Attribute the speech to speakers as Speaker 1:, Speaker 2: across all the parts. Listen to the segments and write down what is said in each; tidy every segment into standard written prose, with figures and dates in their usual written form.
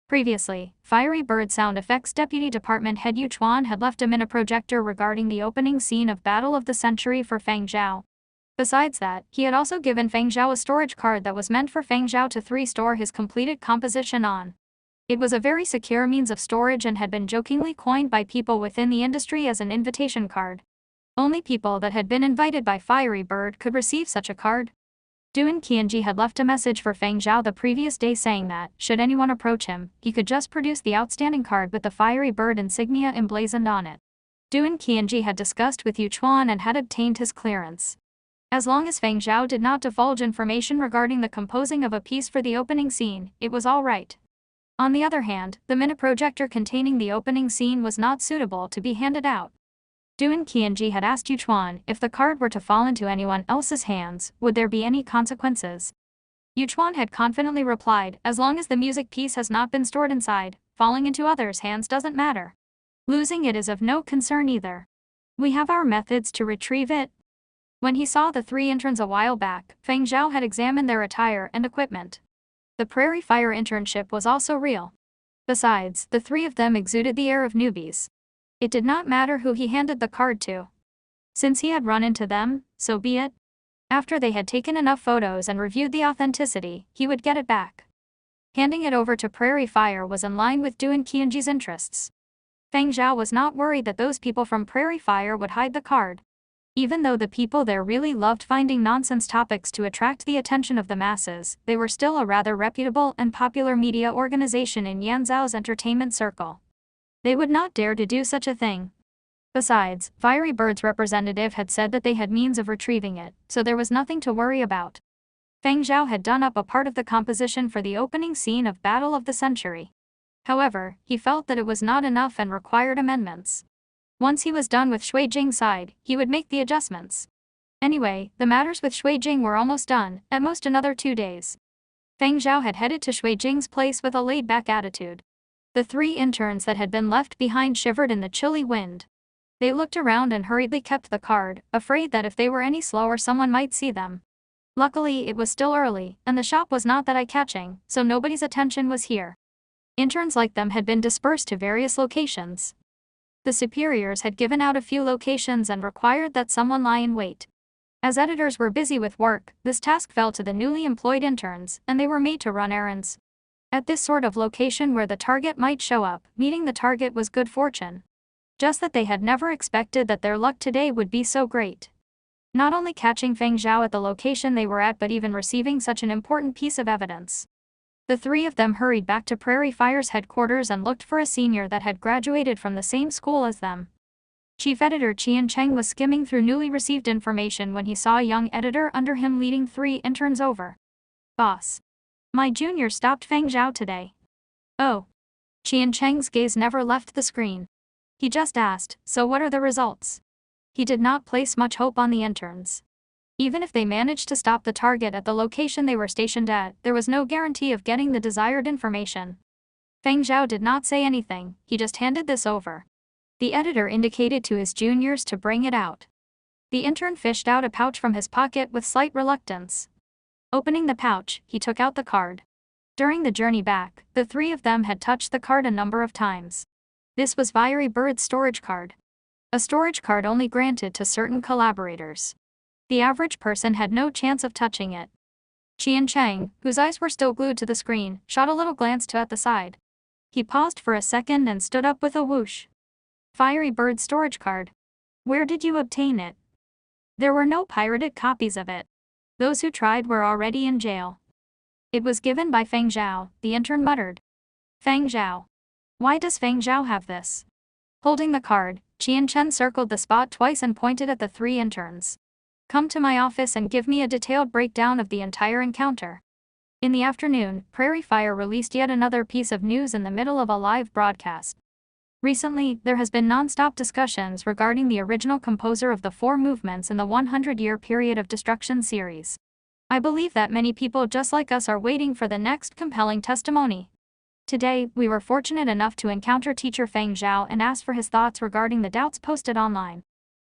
Speaker 1: Previously, Fiery Bird Sound Effects Deputy Department Head Yu Chuan had left a mini-projector regarding the opening scene of Battle of the Century for Feng Zhao. Besides that, he had also given Feng Zhao a storage card that was meant for Feng Zhao to store his completed composition on. It was a very secure means of storage and had been jokingly coined by people within the industry as an invitation card. Only people that had been invited by Fiery Bird could receive such a card. Duan Qianji had left a message for Feng Zhao the previous day saying that, should anyone approach him, he could just produce the outstanding card with the Fiery Bird insignia emblazoned on it. Duan Qianji had discussed with Yu Chuan and had obtained his clearance. As long as Feng Zhao did not divulge information regarding the composing of a piece for the opening scene, it was all right. On the other hand, the mini-projector containing the opening scene was not suitable to be handed out. Duan Qianji had asked Yu Chuan if the card were to fall into anyone else's hands, would there be any consequences? Yu Chuan had confidently replied, as long as the music piece has not been stored inside, falling into others' hands doesn't matter. Losing it is of no concern either. We have our methods to retrieve it. When he saw the three interns a while back, Feng Zhao had examined their attire and equipment. The Prairie Fire internship was also real. Besides, the three of them exuded the air of newbies. It did not matter who he handed the card to. Since he had run into them, so be it. After they had taken enough photos and reviewed the authenticity, he would get it back. Handing it over to Prairie Fire was in line with Duan Qianji's interests. Feng Zhao was not worried that those people from Prairie Fire would hide the card. Even though the people there really loved finding nonsense topics to attract the attention of the masses, they were still a rather reputable and popular media organization in Yanzhao's entertainment circle. They would not dare to do such a thing. Besides, Fiery Bird's representative had said that they had means of retrieving it, so there was nothing to worry about. Feng Zhao had done up a part of the composition for the opening scene of Battle of the Century. However, he felt that it was not enough and required amendments. Once he was done with Shui Jing's side, he would make the adjustments. Anyway, the matters with Shui Jing were almost done, at most another 2 days. Feng Zhao had headed to Shui Jing's place with a laid-back attitude. The three interns that had been left behind shivered in the chilly wind. They looked around and hurriedly kept the card, afraid that if they were any slower someone might see them. Luckily it was still early, and the shop was not that eye-catching, so nobody's attention was here. Interns like them had been dispersed to various locations. The superiors had given out a few locations and required that someone lie in wait. As editors were busy with work, this task fell to the newly employed interns, and they were made to run errands. At this sort of location where the target might show up, meeting the target was good fortune. Just that they had never expected that their luck today would be so great. Not only catching Feng Zhao at the location they were at but even receiving such an important piece of evidence. The three of them hurried back to Prairie Fire's headquarters and looked for a senior that had graduated from the same school as them. Chief Editor Qian Cheng was skimming through newly received information when he saw a young editor under him leading three interns over. Boss. My junior stopped Feng Zhao today. Oh. Qian Cheng's gaze never left the screen. He just asked, so what are the results? He did not place much hope on the interns. Even if they managed to stop the target at the location they were stationed at, there was no guarantee of getting the desired information. Feng Zhao did not say anything, he just handed this over. The editor indicated to his juniors to bring it out. The intern fished out a pouch from his pocket with slight reluctance. Opening the pouch, he took out the card. During the journey back, the three of them had touched the card a number of times. This was Fiery Bird's storage card. A storage card only granted to certain collaborators. The average person had no chance of touching it. Qian Cheng, whose eyes were still glued to the screen, shot a little glance to at the side. He paused for a second and stood up with a whoosh. Fiery Bird's storage card. Where did you obtain it? There were no pirated copies of it. Those who tried were already in jail. It was given by Feng Zhao, the intern muttered. Feng Zhao. Why does Feng Zhao have this? Holding the card, Qian Chen circled the spot twice and pointed at the three interns. Come to my office and give me a detailed breakdown of the entire encounter. In the afternoon, Prairie Fire released yet another piece of news in the middle of a live broadcast. Recently, there has been non-stop discussions regarding the original composer of the 4 movements in the 100-year period of destruction series. I believe that many people just like us are waiting for the next compelling testimony. Today, we were fortunate enough to encounter Teacher Feng Zhao and ask for his thoughts regarding the doubts posted online.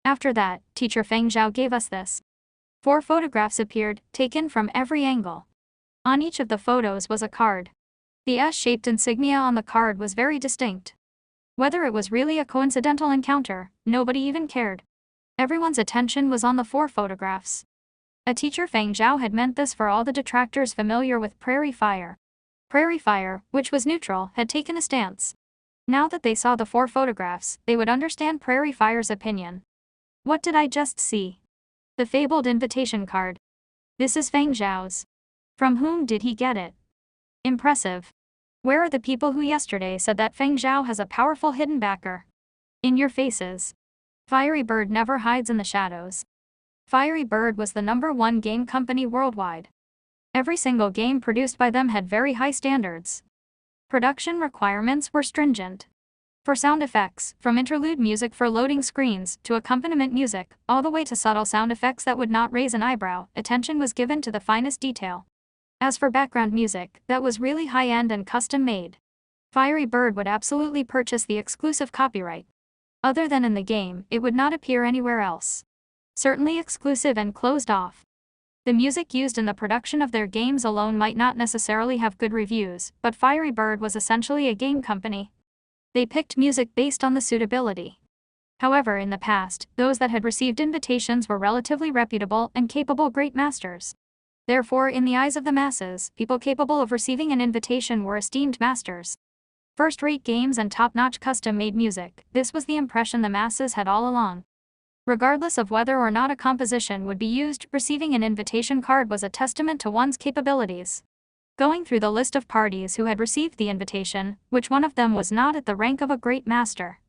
Speaker 1: After that, Teacher Feng Zhao gave us this. 4 photographs appeared, taken from every angle. On each of the photos was a card. The S-shaped insignia on the card was very distinct. Whether it was really a coincidental encounter, nobody even cared. Everyone's attention was on the 4 photographs. A teacher Feng Zhao had meant this for all the detractors familiar with Prairie Fire. Prairie Fire, which was neutral, had taken a stance. Now that they saw the 4 photographs, they would understand Prairie Fire's opinion. What did I just see? The fabled invitation card. This is Feng Zhao's. From whom did he get it? Impressive. Where are the people who yesterday said that Feng Zhao has a powerful hidden backer? In your faces. Fiery Bird never hides in the shadows. Fiery Bird was the #1 game company worldwide. Every single game produced by them had very high standards. Production requirements were stringent. For sound effects, from interlude music for loading screens to accompaniment music, all the way to subtle sound effects that would not raise an eyebrow, attention was given to the finest detail. As for background music, that was really high-end and custom-made. Fiery Bird would absolutely purchase the exclusive copyright. Other than in the game, it would not appear anywhere else. Certainly exclusive and closed off. The music used in the production of their games alone might not necessarily have good reviews, but Fiery Bird was essentially a game company. They picked music based on the suitability. However, in the past, those that had received invitations were relatively reputable and capable great masters. Therefore, in the eyes of the masses, people capable of receiving an invitation were esteemed masters. First-rate games and top-notch custom-made music, this was the impression the masses had all along. Regardless of whether or not a composition would be used, receiving an invitation card was a testament to one's capabilities. Going through the list of parties who had received the invitation, which one of them was not at the rank of a great master?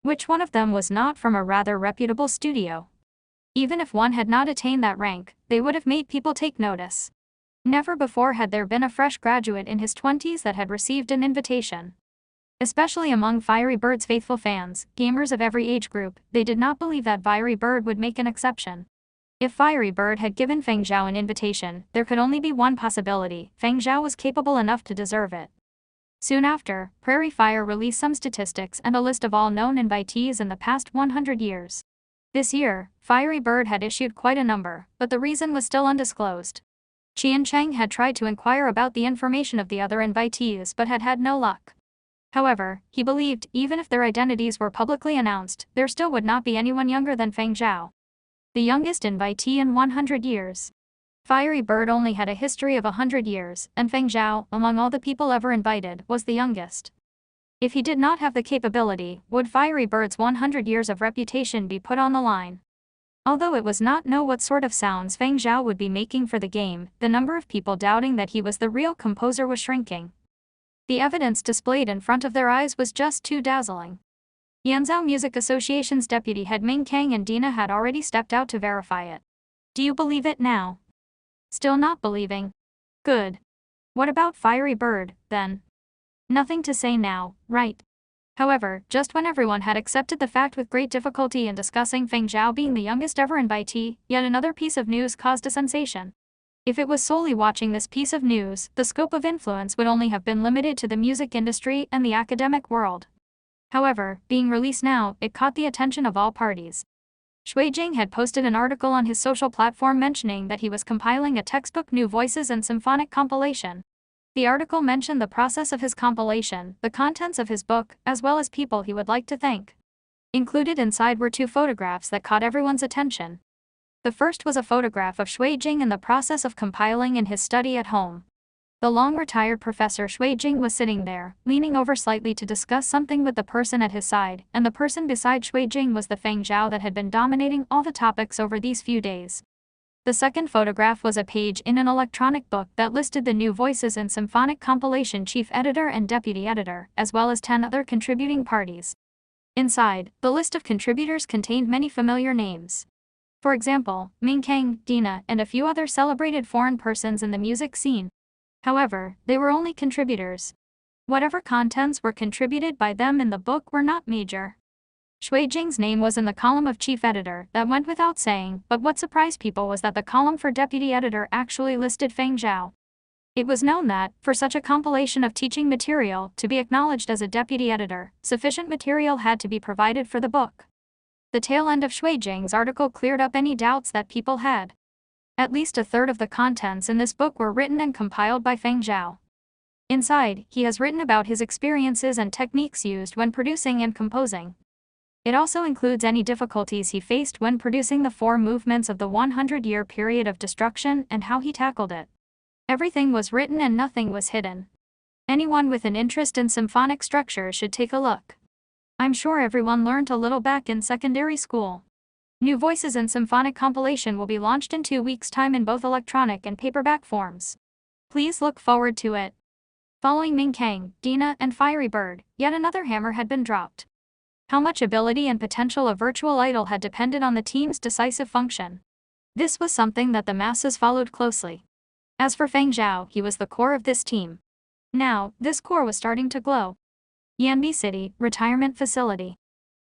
Speaker 1: Which one of them was not from a rather reputable studio? Even if one had not attained that rank, they would have made people take notice. Never before had there been a fresh graduate in his 20s that had received an invitation. Especially among Fiery Bird's faithful fans, gamers of every age group, they did not believe that Fiery Bird would make an exception. If Fiery Bird had given Feng Zhao an invitation, there could only be one possibility: Feng Zhao was capable enough to deserve it. Soon after, Prairie Fire released some statistics and a list of all known invitees in the past 100 years. This year, Fiery Bird had issued quite a number, but the reason was still undisclosed. Qian Cheng had tried to inquire about the information of the other invitees but had had no luck. However, he believed, even if their identities were publicly announced, there still would not be anyone younger than Feng Zhao. The youngest invitee in 100 years. Fiery Bird only had a history of 100 years, and Feng Zhao, among all the people ever invited, was the youngest. If he did not have the capability, would Fiery Bird's 100 years of reputation be put on the line? Although it was not known what sort of sounds Feng Zhao would be making for the game, the number of people doubting that he was the real composer was shrinking. The evidence displayed in front of their eyes was just too dazzling. Yanzhou Music Association's deputy head Ming Kang and Dina had already stepped out to verify it. Do you believe it now? Still not believing? Good. What about Fiery Bird, then? Nothing to say now, right? However, just when everyone had accepted the fact with great difficulty in discussing Feng Zhao being the youngest ever invitee, yet another piece of news caused a sensation. If it was solely watching this piece of news, the scope of influence would only have been limited to the music industry and the academic world. However, being released now, it caught the attention of all parties. Shui Jing had posted an article on his social platform mentioning that he was compiling a textbook New Voices and Symphonic compilation. The article mentioned the process of his compilation, the contents of his book, as well as people he would like to thank. Included inside were 2 photographs that caught everyone's attention. The first was a photograph of Shui Jing in the process of compiling in his study at home. The long-retired professor Shui Jing was sitting there, leaning over slightly to discuss something with the person at his side, and the person beside Shui Jing was the Feng Zhao that had been dominating all the topics over these few days. The second photograph was a page in an electronic book that listed the New Voices and Symphonic compilation chief editor and deputy editor, as well as 10 other contributing parties. Inside, the list of contributors contained many familiar names. For example, Ming Kang, Dina, and a few other celebrated foreign persons in the music scene. However, they were only contributors. Whatever contents were contributed by them in the book were not major. Shui Jing's name was in the column of chief editor, that went without saying, but what surprised people was that the column for deputy editor actually listed Feng Zhao. It was known that, for such a compilation of teaching material to be acknowledged as a deputy editor, sufficient material had to be provided for the book. The tail end of Shui Jing's article cleared up any doubts that people had. At least a third of the contents in this book were written and compiled by Feng Zhao. Inside, he has written about his experiences and techniques used when producing and composing. It also includes any difficulties he faced when producing the 4 movements of the 100-year period of destruction and how he tackled it. Everything was written and nothing was hidden. Anyone with an interest in symphonic structure should take a look. I'm sure everyone learned a little back in secondary school. New Voices in Symphonic compilation will be launched in 2 weeks' time in both electronic and paperback forms. Please look forward to it. Following Ming Kang, Dina, and Fiery Bird, yet another hammer had been dropped. How much ability and potential a virtual idol had depended on the team's decisive function. This was something that the masses followed closely. As for Feng Zhao, he was the core of this team. Now, this core was starting to glow. Yanbi City, retirement facility.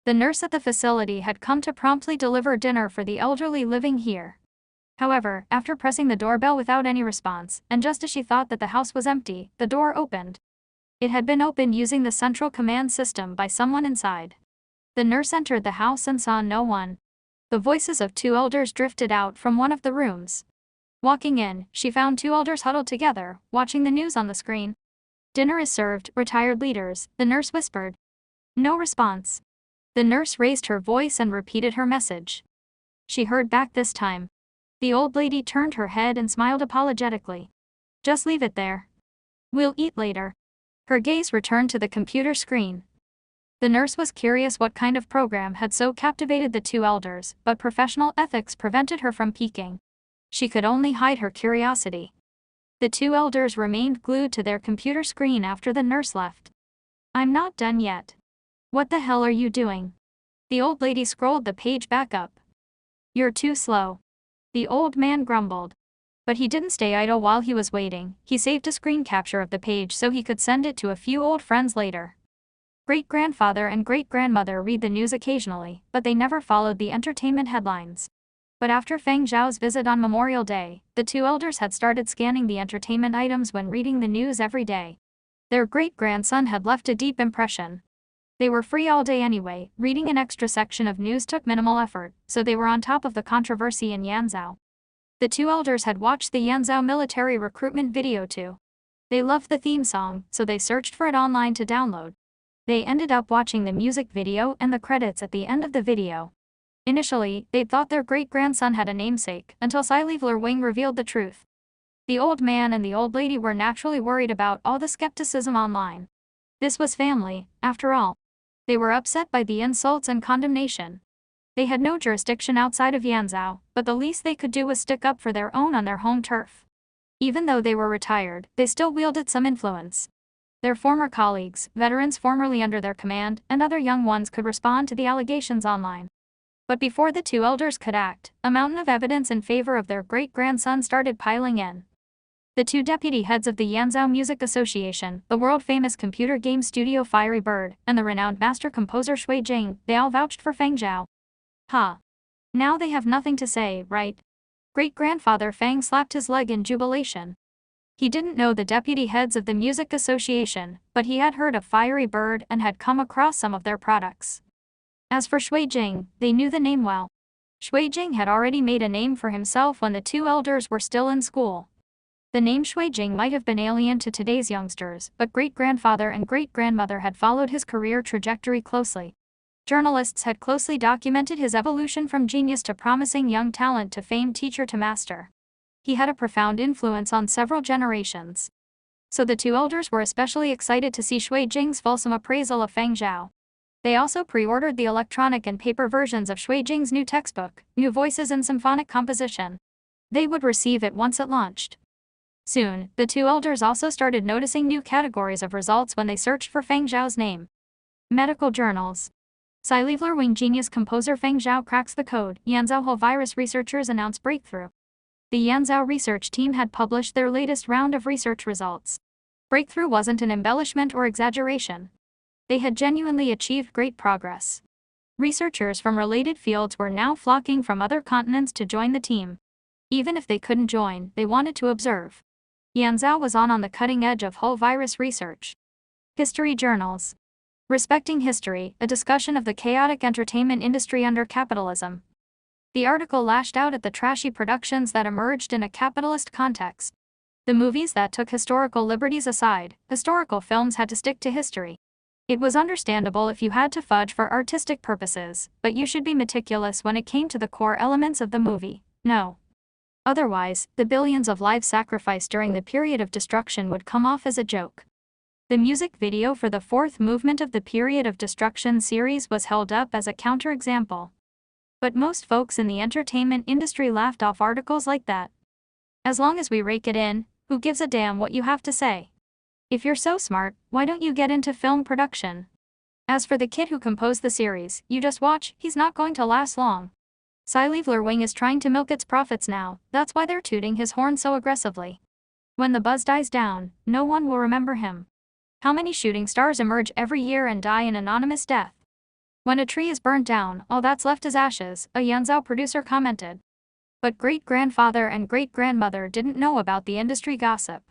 Speaker 1: The nurse at the facility had come to promptly deliver dinner for the elderly living here. However, after pressing the doorbell without any response, and just as she thought that the house was empty, the door opened. It had been opened using the central command system by someone inside. The nurse entered the house and saw no one. The voices of 2 elders drifted out from one of the rooms. Walking in, she found 2 elders huddled together, watching the news on the screen. "Dinner is served, retired leaders," the nurse whispered. No response. The nurse raised her voice and repeated her message. She heard back this time. The old lady turned her head and smiled apologetically. "Just leave it there. We'll eat later." Her gaze returned to the computer screen. The nurse was curious what kind of program had so captivated the 2 elders, but professional ethics prevented her from peeking. She could only hide her curiosity. The 2 elders remained glued to their computer screen after the nurse left. "I'm not done yet." "What the hell are you doing?" The old lady scrolled the page back up. "You're too slow," the old man grumbled. But he didn't stay idle while he was waiting. He saved a screen capture of the page so he could send it to a few old friends later. Great-grandfather and great-grandmother read the news occasionally, but they never followed the entertainment headlines. But after Feng Zhao's visit on Memorial Day, the 2 elders had started scanning the entertainment items when reading the news every day. Their great-grandson had left a deep impression. They were free all day anyway, reading an extra section of news took minimal effort, so they were on top of the controversy in Yanzhou. The 2 elders had watched the Yanzhou military recruitment video too. They loved the theme song, so they searched for it online to download. They ended up watching the music video and the credits at the end of the video. Initially, they'd thought their great-grandson had a namesake, until Sci-Leveler Wing revealed the truth. The old man and the old lady were naturally worried about all the skepticism online. This was family, after all. They were upset by the insults and condemnation. They had no jurisdiction outside of Yanzhou, but the least they could do was stick up for their own on their home turf. Even though they were retired, they still wielded some influence. Their former colleagues, veterans formerly under their command, and other young ones could respond to the allegations online. But before the 2 elders could act, a mountain of evidence in favor of their great-grandson started piling in. The 2 deputy heads of the Yanzhou Music Association, the world-famous computer game studio Fiery Bird, and the renowned master composer Shui Jing, they all vouched for Feng Zhao. Now they have nothing to say, right? Great-grandfather Feng slapped his leg in jubilation. He didn't know the deputy heads of the Music Association, but he had heard of Fiery Bird and had come across some of their products. As for Shui Jing, they knew the name well. Shui Jing had already made a name for himself when the 2 elders were still in school. The name Shui Jing might have been alien to today's youngsters, but great-grandfather and great-grandmother had followed his career trajectory closely. Journalists had closely documented his evolution from genius to promising young talent to famed teacher to master. He had a profound influence on several generations. So the 2 elders were especially excited to see Shui Jing's fulsome appraisal of Feng Zhao. They also pre-ordered the electronic and paper versions of Shui Jing's new textbook, New Voices in Symphonic Composition. They would receive it once it launched. Soon, the 2 elders also started noticing new categories of results when they searched for Feng Zhao's name. Medical journals. Sci-Leveler Wing genius composer Feng Zhao cracks the code, Yanzhou whole virus researchers announce breakthrough. The Yanzhou research team had published their latest round of research results. Breakthrough wasn't an embellishment or exaggeration. They had genuinely achieved great progress. Researchers from related fields were now flocking from other continents to join the team. Even if they couldn't join, they wanted to observe. Yanzhou was on the cutting edge of whole virus research. History journals. Respecting History, a discussion of the chaotic entertainment industry under capitalism. The article lashed out at the trashy productions that emerged in a capitalist context. The movies that took historical liberties aside, historical films had to stick to history. It was understandable if you had to fudge for artistic purposes, but you should be meticulous when it came to the core elements of the movie. No. Otherwise, the billions of lives sacrificed during the period of destruction would come off as a joke. The music video for the fourth movement of the Period of Destruction series was held up as a counterexample. But most folks in the entertainment industry laughed off articles like that. As long as we rake it in, who gives a damn what you have to say? If you're so smart, why don't you get into film production? As for the kid who composed the series, you just watch, he's not going to last long. Sci-fi is trying to milk its profits now, that's why they're tooting his horn so aggressively. When the buzz dies down, no one will remember him. How many shooting stars emerge every year and die an anonymous death? When a tree is burnt down, all that's left is ashes, a Yanzhou producer commented. But great-grandfather and great-grandmother didn't know about the industry gossip.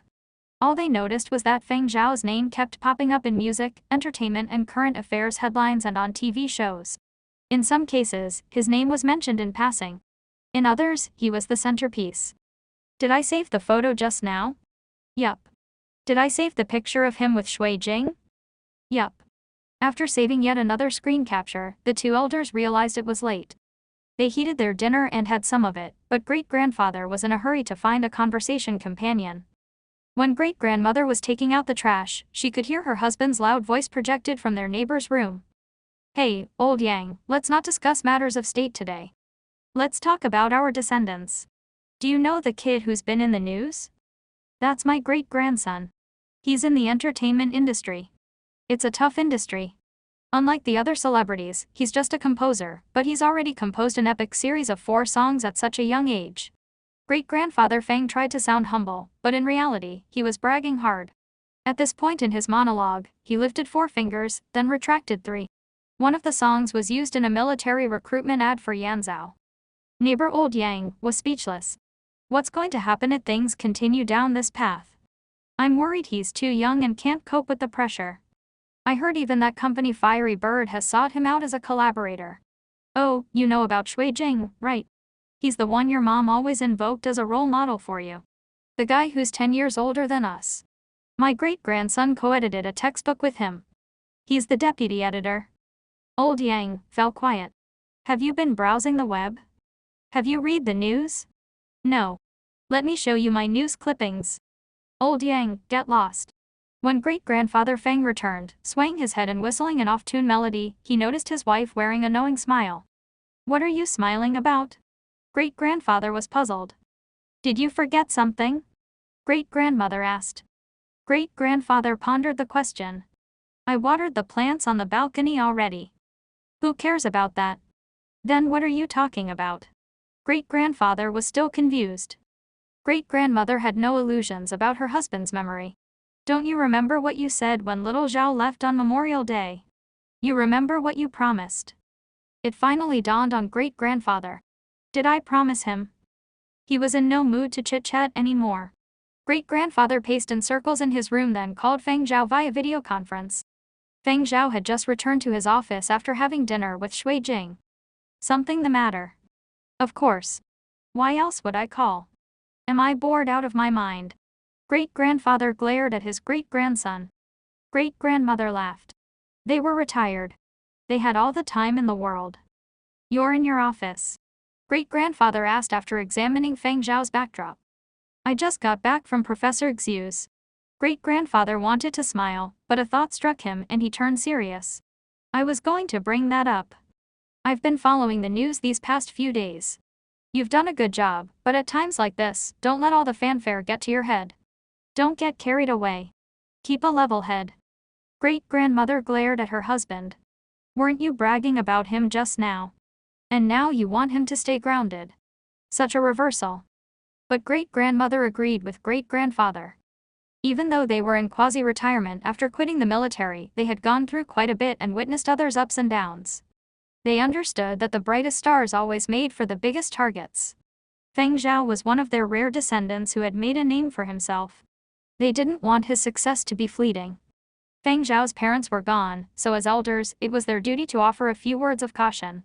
Speaker 1: All they noticed was that Feng Zhao's name kept popping up in music, entertainment and current affairs headlines and on TV shows. In some cases, his name was mentioned in passing. In others, he was the centerpiece. Did I save the photo just now? Yup. Did I save the picture of him with Shui Jing? Yup. After saving yet another screen capture, the two elders realized it was late. They heated their dinner and had some of it, but great-grandfather was in a hurry to find a conversation companion. When great-grandmother was taking out the trash, she could hear her husband's loud voice projected from their neighbor's room. Hey, old Yang, let's not discuss matters of state today. Let's talk about our descendants. Do you know the kid who's been in the news? That's my great-grandson. He's in the entertainment industry. It's a tough industry. Unlike the other celebrities, he's just a composer, but he's already composed an epic series of 4 songs at such a young age. Great-grandfather Feng tried to sound humble, but in reality, he was bragging hard. At this point in his monologue, he lifted 4 fingers, then retracted 3. One of the songs was used in a military recruitment ad for Yanzhou. Neighbor Old Yang was speechless. What's going to happen if things continue down this path? I'm worried he's too young and can't cope with the pressure. I heard even that company Fiery Bird has sought him out as a collaborator. Oh, you know about Shui Jing, right? He's the one your mom always invoked as a role model for you. The guy who's 10 years older than us. My great-grandson co-edited a textbook with him. He's the deputy editor. Old Yang fell quiet. Have you been browsing the web? Have you read the news? No. Let me show you my news clippings. Old Yang, get lost. When great-grandfather Feng returned, swaying his head and whistling an off-tune melody, he noticed his wife wearing a knowing smile. What are you smiling about? Great-grandfather was puzzled. Did you forget something? Great-grandmother asked. Great-grandfather pondered the question. I watered the plants on the balcony already. Who cares about that? Then what are you talking about? Great-grandfather was still confused. Great-grandmother had no illusions about her husband's memory. Don't you remember what you said when little Zhao left on Memorial Day? You remember what you promised. It finally dawned on great-grandfather. Did I promise him? He was in no mood to chit-chat anymore. Great-grandfather paced in circles in his room, then called Feng Zhao via video conference. Feng Zhao had just returned to his office after having dinner with Shui Jing. Something the matter? Of course. Why else would I call? Am I bored out of my mind? Great-grandfather glared at his great-grandson. Great-grandmother laughed. They were retired. They had all the time in the world. You're in your office? Great-grandfather asked after examining Feng Zhao's backdrop. I just got back from Professor Xu's. Great-grandfather wanted to smile, but a thought struck him and he turned serious. I was going to bring that up. I've been following the news these past few days. You've done a good job, but at times like this, don't let all the fanfare get to your head. Don't get carried away. Keep a level head. Great-grandmother glared at her husband. Weren't you bragging about him just now? And now you want him to stay grounded. Such a reversal. But great-grandmother agreed with great-grandfather. Even though they were in quasi-retirement after quitting the military, they had gone through quite a bit and witnessed others' ups and downs. They understood that the brightest stars always made for the biggest targets. Feng Zhao was one of their rare descendants who had made a name for himself. They didn't want his success to be fleeting. Feng Zhao's parents were gone, so as elders, it was their duty to offer a few words of caution.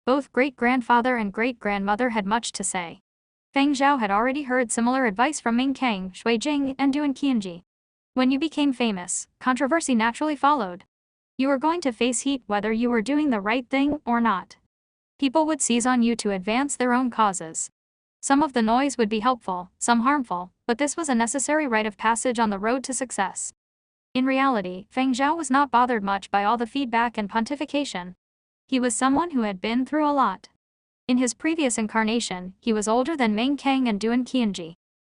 Speaker 1: Both great-grandfather and great-grandmother had much to say. Feng Zhao had already heard similar advice from Ming Kang, Shui Jing, and Duan Qianji. When you became famous, controversy naturally followed. You were going to face heat whether you were doing the right thing or not. People would seize on you to advance their own causes. Some of the noise would be helpful, some harmful, but this was a necessary rite of passage on the road to success. In reality, Feng Zhao was not bothered much by all the feedback and pontification. He was someone who had been through a lot. In his previous incarnation, he was older than Ming Kang and Duan Qianji.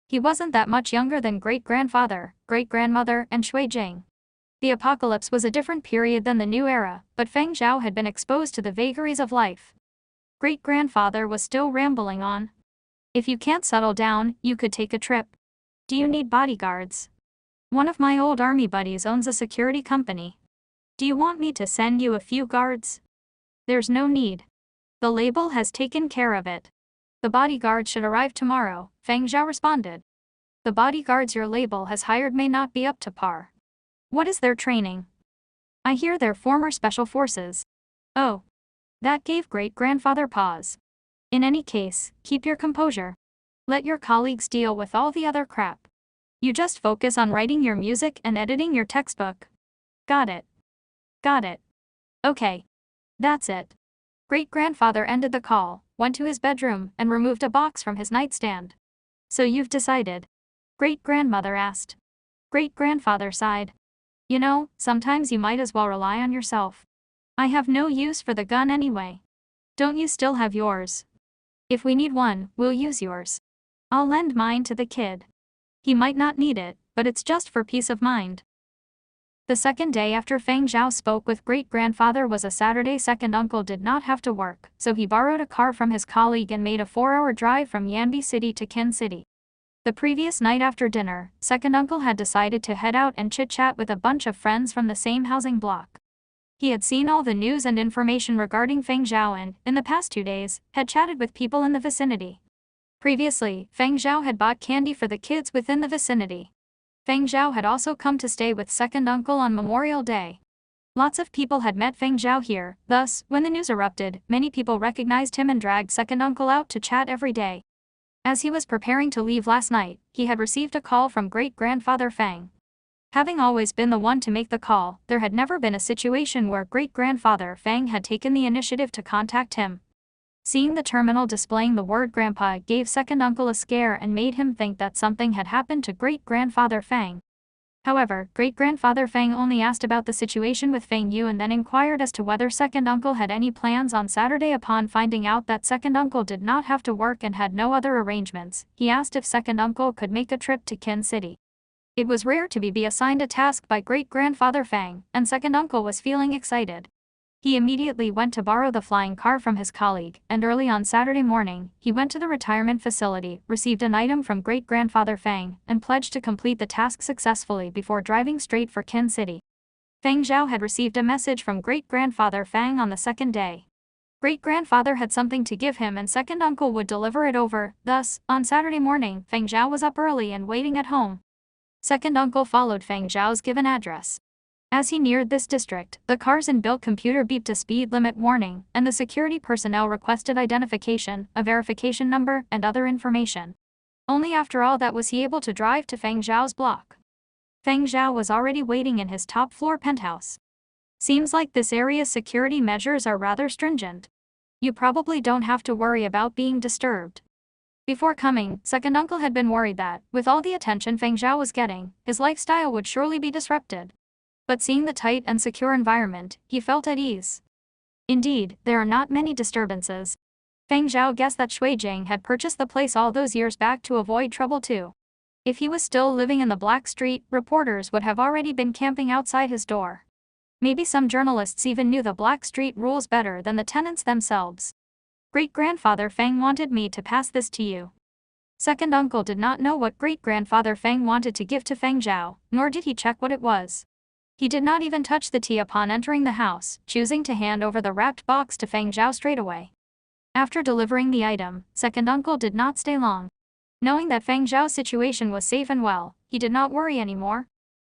Speaker 1: He wasn't that much younger than great-grandfather, great-grandmother, and Shui Jing. The apocalypse was a different period than the new era, but Feng Zhao had been exposed to the vagaries of life. Great-grandfather was still rambling on. If you can't settle down, you could take a trip. Do you need bodyguards? One of my old army buddies owns a security company. Do you want me to send you a few guards? There's no need. The label has taken care of it. The bodyguards should arrive tomorrow, Feng Zhao responded. The bodyguards your label has hired may not be up to par. What is their training? I hear they're former special forces. Oh. That gave great-grandfather pause. In any case, keep your composure. Let your colleagues deal with all the other crap. You just focus on writing your music and editing your textbook. Got it. Got it. Okay. That's it. Great-grandfather ended the call, went to his bedroom, and removed a box from his nightstand. So you've decided? Great-grandmother asked. Great-grandfather sighed. You know, sometimes you might as well rely on yourself. I have no use for the gun anyway. Don't you still have yours? If we need one, we'll use yours. I'll lend mine to the kid. He might not need it, but it's just for peace of mind. The second day after Feng Zhao spoke with great-grandfather was a Saturday. Second uncle did not have to work, so he borrowed a car from his colleague and made a 4-hour drive from Yanbi City to Qin City. The previous night after dinner, second uncle had decided to head out and chit-chat with a bunch of friends from the same housing block. He had seen all the news and information regarding Feng Zhao and, in the past 2 days, had chatted with people in the vicinity. Previously, Feng Zhao had bought candy for the kids within the vicinity. Feng Zhao had also come to stay with second uncle on Memorial Day. Lots of people had met Feng Zhao here, thus, when the news erupted, many people recognized him and dragged second uncle out to chat every day. As he was preparing to leave last night, he had received a call from great-grandfather Feng. Having always been the one to make the call, there had never been a situation where great-grandfather Feng had taken the initiative to contact him. Seeing the terminal displaying the word grandpa gave second uncle a scare and made him think that something had happened to great-grandfather Feng. However, great-grandfather Feng only asked about the situation with Feng Yu and then inquired as to whether second uncle had any plans on Saturday. Upon finding out that second uncle did not have to work and had no other arrangements, he asked if second uncle could make a trip to Qin City. It was rare to be assigned a task by great-grandfather Feng, and second uncle was feeling excited. He immediately went to borrow the flying car from his colleague, and early on Saturday morning, he went to the retirement facility, received an item from great-grandfather Feng, and pledged to complete the task successfully before driving straight for Qin City. Feng Zhao had received a message from great-grandfather Feng on the second day. Great-grandfather had something to give him and second uncle would deliver it over, thus, on Saturday morning, Feng Zhao was up early and waiting at home. Second uncle followed Feng Zhao's given address. As he neared this district, the car's inbuilt computer beeped a speed limit warning, and the security personnel requested identification, a verification number, and other information. Only after all that was he able to drive to Feng Zhao's block. Feng Zhao was already waiting in his top-floor penthouse. Seems like this area's security measures are rather stringent. You probably don't have to worry about being disturbed. Before coming, second uncle had been worried that, with all the attention Feng Zhao was getting, his lifestyle would surely be disrupted. But seeing the tight and secure environment, he felt at ease. Indeed, there are not many disturbances. Feng Zhao guessed that Shui Jing had purchased the place all those years back to avoid trouble too. If he was still living in the Black Street, reporters would have already been camping outside his door. Maybe some journalists even knew the Black Street rules better than the tenants themselves. Great-grandfather Feng wanted me to pass this to you. Second uncle did not know what great-grandfather Feng wanted to give to Feng Zhao, nor did he check what it was. He did not even touch the tea upon entering the house, choosing to hand over the wrapped box to Feng Zhao straight away. After delivering the item, second uncle did not stay long. Knowing that Feng Zhao's situation was safe and well, he did not worry anymore.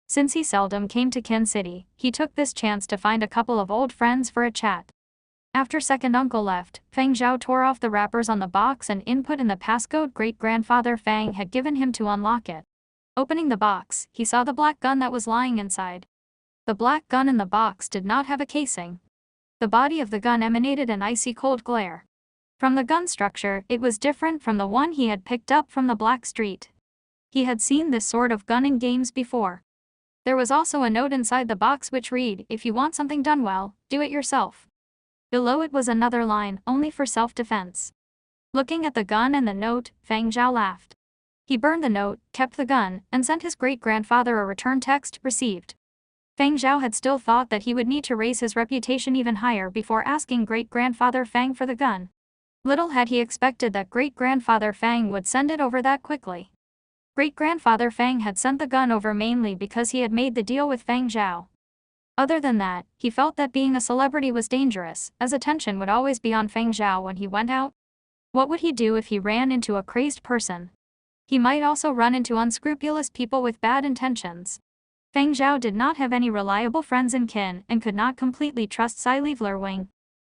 Speaker 1: Since he seldom came to Qin City, he took this chance to find a couple of old friends for a chat. After second uncle left, Feng Zhao tore off the wrappers on the box and input in the passcode great-grandfather Fang had given him to unlock it. Opening the box, he saw the black gun that was lying inside. The black gun in the box did not have a casing. The body of the gun emanated an icy cold glare. From the gun structure, it was different from the one he had picked up from the Black Street. He had seen this sort of gun in games before. There was also a note inside the box which read, "If you want something done well, do it yourself." Below it was another line, "Only for self-defense." Looking at the gun and the note, Feng Zhao laughed. He burned the note, kept the gun, and sent his great-grandfather a return text, "Received." Feng Zhao had still thought that he would need to raise his reputation even higher before asking great-grandfather Fang for the gun. Little had he expected that great-grandfather Fang would send it over that quickly. Great-grandfather Fang had sent the gun over mainly because he had made the deal with Feng Zhao. Other than that, he felt that being a celebrity was dangerous, as attention would always be on Feng Zhao when he went out. What would he do if he ran into a crazed person? He might also run into unscrupulous people with bad intentions. Feng Zhao did not have any reliable friends in kin and could not completely trust Sci-fi Wing.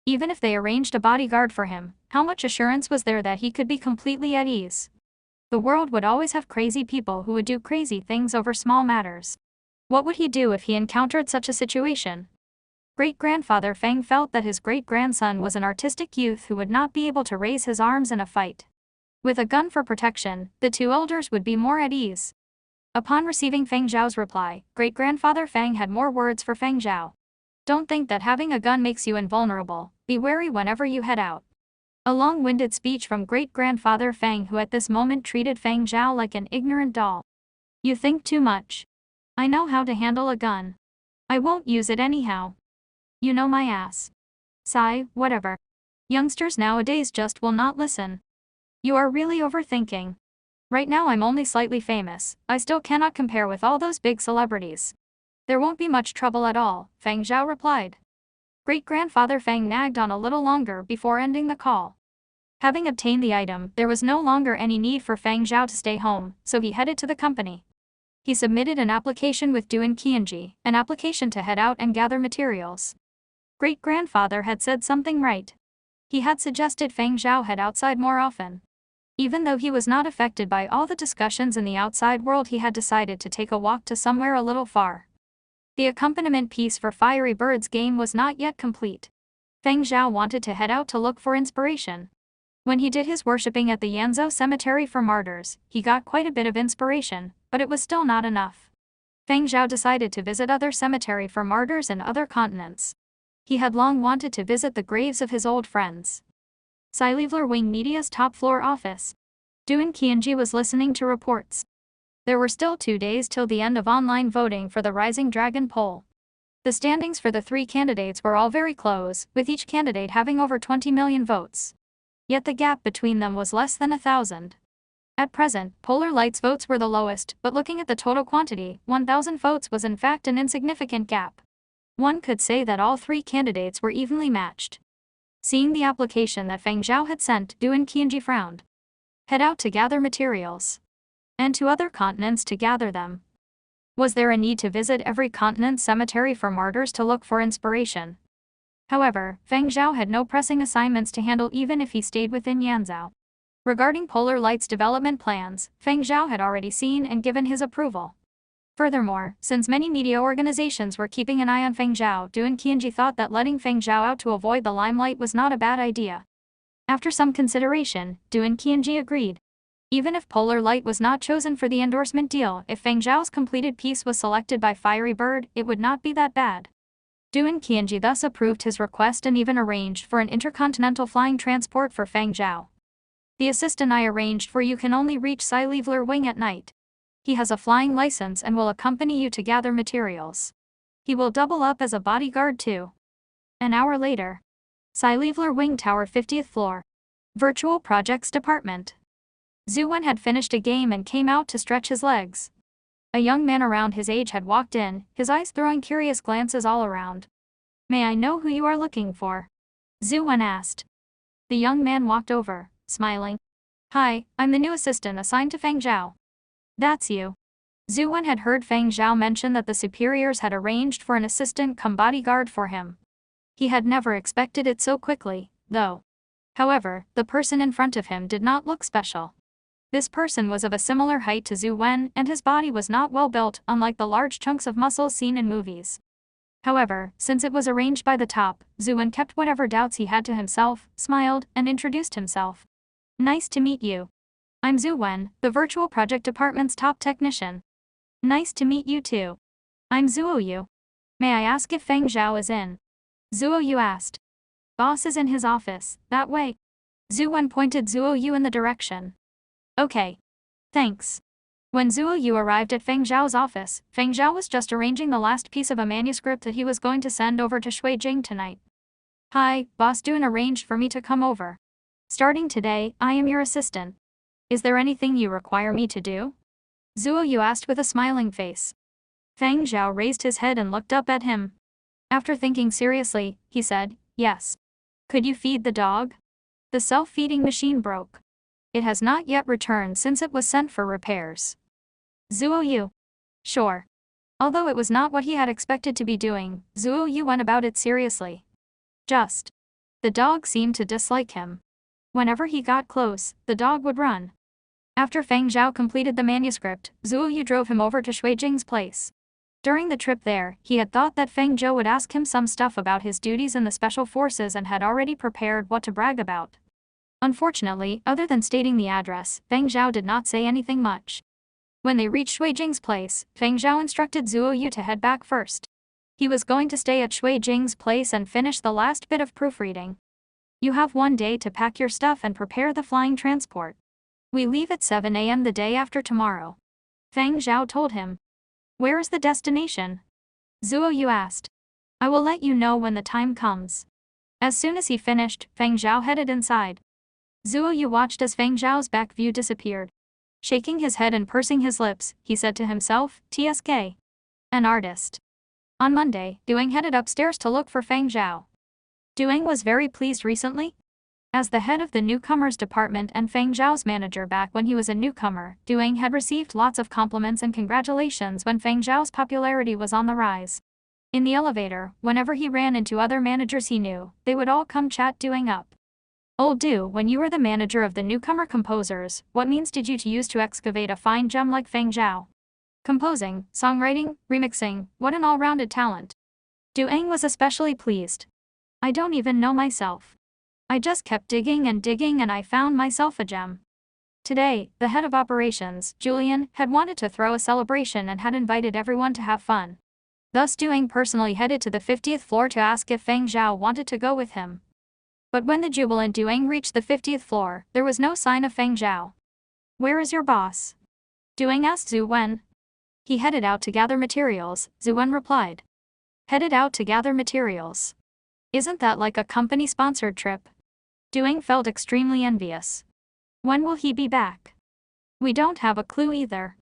Speaker 1: Even if they arranged a bodyguard for him, how much assurance was there that he could be completely at ease? The world would always have crazy people who would do crazy things over small matters. What would he do if he encountered such a situation? Great-grandfather Fang felt that his great-grandson was an artistic youth who would not be able to raise his arms in a fight. With a gun for protection, the two elders would be more at ease. Upon receiving Feng Zhao's reply, great-grandfather Fang had more words for Feng Zhao. Don't think that having a gun makes you invulnerable, be wary whenever you head out. A long-winded speech from great-grandfather Fang, who at this moment treated Feng Zhao like an ignorant doll. You think too much. I know how to handle a gun. I won't use it anyhow. You know my ass. Sigh, whatever. Youngsters nowadays just will not listen. You are really overthinking. Right now I'm only slightly famous, I still cannot compare with all those big celebrities. There won't be much trouble at all, Feng Zhao replied. Great-grandfather Fang nagged on a little longer before ending the call. Having obtained the item, there was no longer any need for Feng Zhao to stay home, so he headed to the company. He submitted an application with Duan Qianji, an application to head out and gather materials. Great-grandfather had said something right. He had suggested Feng Zhao head outside more often. Even though he was not affected by all the discussions in the outside world, he had decided to take a walk to somewhere a little far. The accompaniment piece for Fiery Bird's game was not yet complete. Feng Zhao wanted to head out to look for inspiration. When he did his worshipping at the Yanzhou Cemetery for Martyrs, he got quite a bit of inspiration, but it was still not enough. Feng Zhao decided to visit other cemetery for martyrs in other continents. He had long wanted to visit the graves of his old friends. Sci-fi Wing Media's top-floor office. Duan Qianji was listening to reports. There were still 2 days till the end of online voting for the Rising Dragon poll. The standings for the 3 candidates were all very close, with each candidate having over 20 million votes. Yet the gap between them was less than 1,000. At present, Polar Light's votes were the lowest, but looking at the total quantity, 1,000 votes was in fact an insignificant gap. One could say that all 3 candidates were evenly matched. Seeing the application that Feng Zhao had sent, Duan Qianji frowned. Head out to gather materials. And to other continents to gather them. Was there a need to visit every continent cemetery for martyrs to look for inspiration? However, Feng Zhao had no pressing assignments to handle even if he stayed within Yanzhou. Regarding Polar Light's development plans, Feng Zhao had already seen and given his approval. Furthermore, since many media organizations were keeping an eye on Feng Zhao, Duan Qianji thought that letting Feng Zhao out to avoid the limelight was not a bad idea. After some consideration, Duan Qianji agreed. Even if Polar Light was not chosen for the endorsement deal, if Feng Zhao's completed piece was selected by Fiery Bird, it would not be that bad. Duan Qianji thus approved his request and even arranged for an intercontinental flying transport for Feng Zhao. The assistant I arranged for you can only reach Sci-fi Wing at night. He has a flying license and will accompany you to gather materials. He will double up as a bodyguard too. An hour later. Sci-fi Wing Tower 50th floor. Virtual Projects Department. Zhu Wen had finished a game and came out to stretch his legs. A young man around his age had walked in, his eyes throwing curious glances all around. May I know who you are looking for? Zhu Wen asked. The young man walked over, smiling. Hi, I'm the new assistant assigned to Feng Zhao. That's you. Zhu Wen had heard Feng Zhao mention that the superiors had arranged for an assistant come bodyguard for him. He had never expected it so quickly, though. However, the person in front of him did not look special. This person was of a similar height to Zhu Wen, and his body was not well built, unlike the large chunks of muscles seen in movies. However, since it was arranged by the top, Zhu Wen kept whatever doubts he had to himself, smiled, and introduced himself. Nice to meet you. I'm Zhu Wen, the Virtual Project Department's top technician. Nice to meet you too. I'm Zhuo Yu. May I ask if Feng Zhao is in? Zhuo Yu asked. Boss is in his office, that way. Zhu Wen pointed Zhuo Yu in the direction. Okay. Thanks. When Zhuo Yu arrived at Feng Zhao's office, Feng Zhao was just arranging the last piece of a manuscript that he was going to send over to Shui Jing tonight. Hi, Boss Dun arranged for me to come over. Starting today, I am your assistant. Is there anything you require me to do? Zhuo Yu asked with a smiling face. Feng Zhao raised his head and looked up at him. After thinking seriously, he said, yes. Could you feed the dog? The self-feeding machine broke. It has not yet returned since it was sent for repairs. Zhuo Yu. Sure. Although it was not what he had expected to be doing, Zhuo Yu went about it seriously. Just. The dog seemed to dislike him. Whenever he got close, the dog would run. After Feng Zhao completed the manuscript, Zhuo Yu drove him over to Shui Jing's place. During the trip there, he had thought that Feng Zhao would ask him some stuff about his duties in the special forces and had already prepared what to brag about. Unfortunately, other than stating the address, Feng Zhao did not say anything much. When they reached Shui Jing's place, Feng Zhao instructed Zhuo Yu to head back first. He was going to stay at Shui Jing's place and finish the last bit of proofreading. You have 1 day to pack your stuff and prepare the flying transport. We leave at 7 a.m. the day after tomorrow. Feng Zhao told him. Where is the destination? Zhuo Yu asked. I will let you know when the time comes. As soon as he finished, Feng Zhao headed inside. Zhuo Yu watched as Feng Zhao's back view disappeared. Shaking his head and pursing his lips, he said to himself, TSK. An artist. On Monday, Duing headed upstairs to look for Feng Zhao. Duing was very pleased recently. As the head of the newcomers department and Feng Zhao's manager back when he was a newcomer, Duing had received lots of compliments and congratulations when Feng Zhao's popularity was on the rise. In the elevator, whenever he ran into other managers he knew, they would all come chat Duing up. Old Du, when you were the manager of the newcomer composers, what means did you use to excavate a fine gem like Feng Zhao? Composing, songwriting, remixing, what an all-rounded talent. Duing was especially pleased. I don't even know myself. I just kept digging and I found myself a gem. Today, the head of operations, Julian, had wanted to throw a celebration and had invited everyone to have fun. Thus Duing personally headed to the 50th floor to ask if Feng Zhao wanted to go with him. But when the jubilant Duing reached the 50th floor, there was no sign of Feng Zhao. Where is your boss? Duing asked Zhu Wen. He headed out to gather materials, Zhu Wen replied. Headed out to gather materials. Isn't that like a company-sponsored trip? Duing felt extremely envious. When will he be back? We don't have a clue either.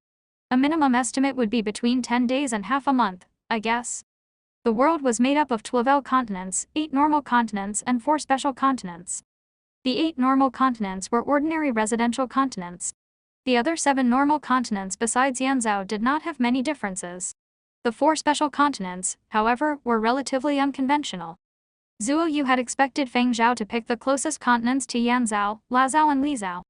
Speaker 1: A minimum estimate would be between 10 days and half a month, I guess. The world was made up of 12 continents, 8 normal continents and 4 special continents. The 8 normal continents were ordinary residential continents. The other 7 normal continents besides Yanzhou did not have many differences. The 4 special continents, however, were relatively unconventional. Zhuo Yu had expected Feng Zhao to pick the closest continents to Yanzhou, Lazhou and Lizhou.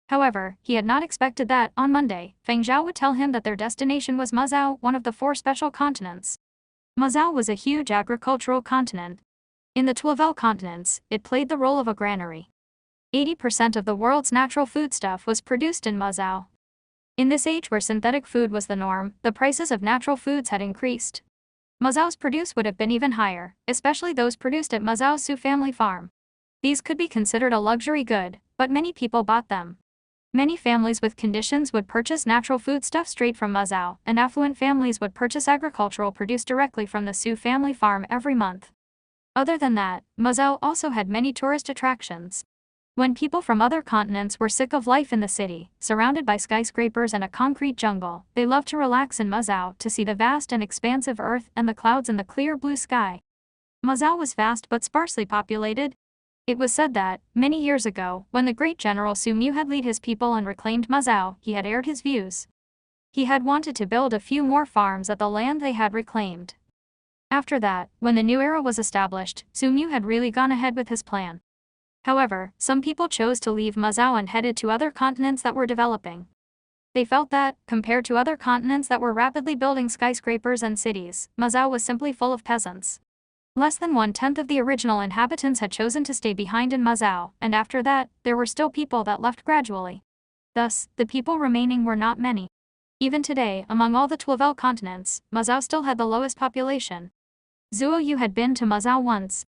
Speaker 1: However, he had not expected that, on Monday, Feng Zhao would tell him that their destination was Mazhou, one of the 4 special continents. Mazhou was a huge agricultural continent. In the 12 continents, it played the role of a granary. 80% of the world's natural foodstuff was produced in Mazhou. In this age where synthetic food was the norm, the prices of natural foods had increased. Mazhou's produce would have been even higher, especially those produced at Mazhou's Su family farm. These could be considered a luxury good, but many people bought them. Many families with conditions would purchase natural foodstuff straight from Mazhou, and affluent families would purchase agricultural produce directly from the Su family farm every month. Other than that, Mazhou also had many tourist attractions. When people from other continents were sick of life in the city, surrounded by skyscrapers and a concrete jungle, they loved to relax in Mazhou to see the vast and expansive earth and the clouds in the clear blue sky. Mazhou was vast but sparsely populated. It was said that, many years ago, when the great general Su Mu had led his people and reclaimed Mazhou, he had aired his views. He had wanted to build a few more farms at the land they had reclaimed. After that, when the new era was established, Sumyu had really gone ahead with his plan. However, some people chose to leave Mazao and headed to other continents that were developing. They felt that, compared to other continents that were rapidly building skyscrapers and cities, Mazao was simply full of peasants. Less than 1/10 of the original inhabitants had chosen to stay behind in Mazao, and after that, there were still people that left gradually. Thus, the people remaining were not many. Even today, among all the 12 continents, Mazao still had the lowest population. Zuo Yu had been to Mazao once.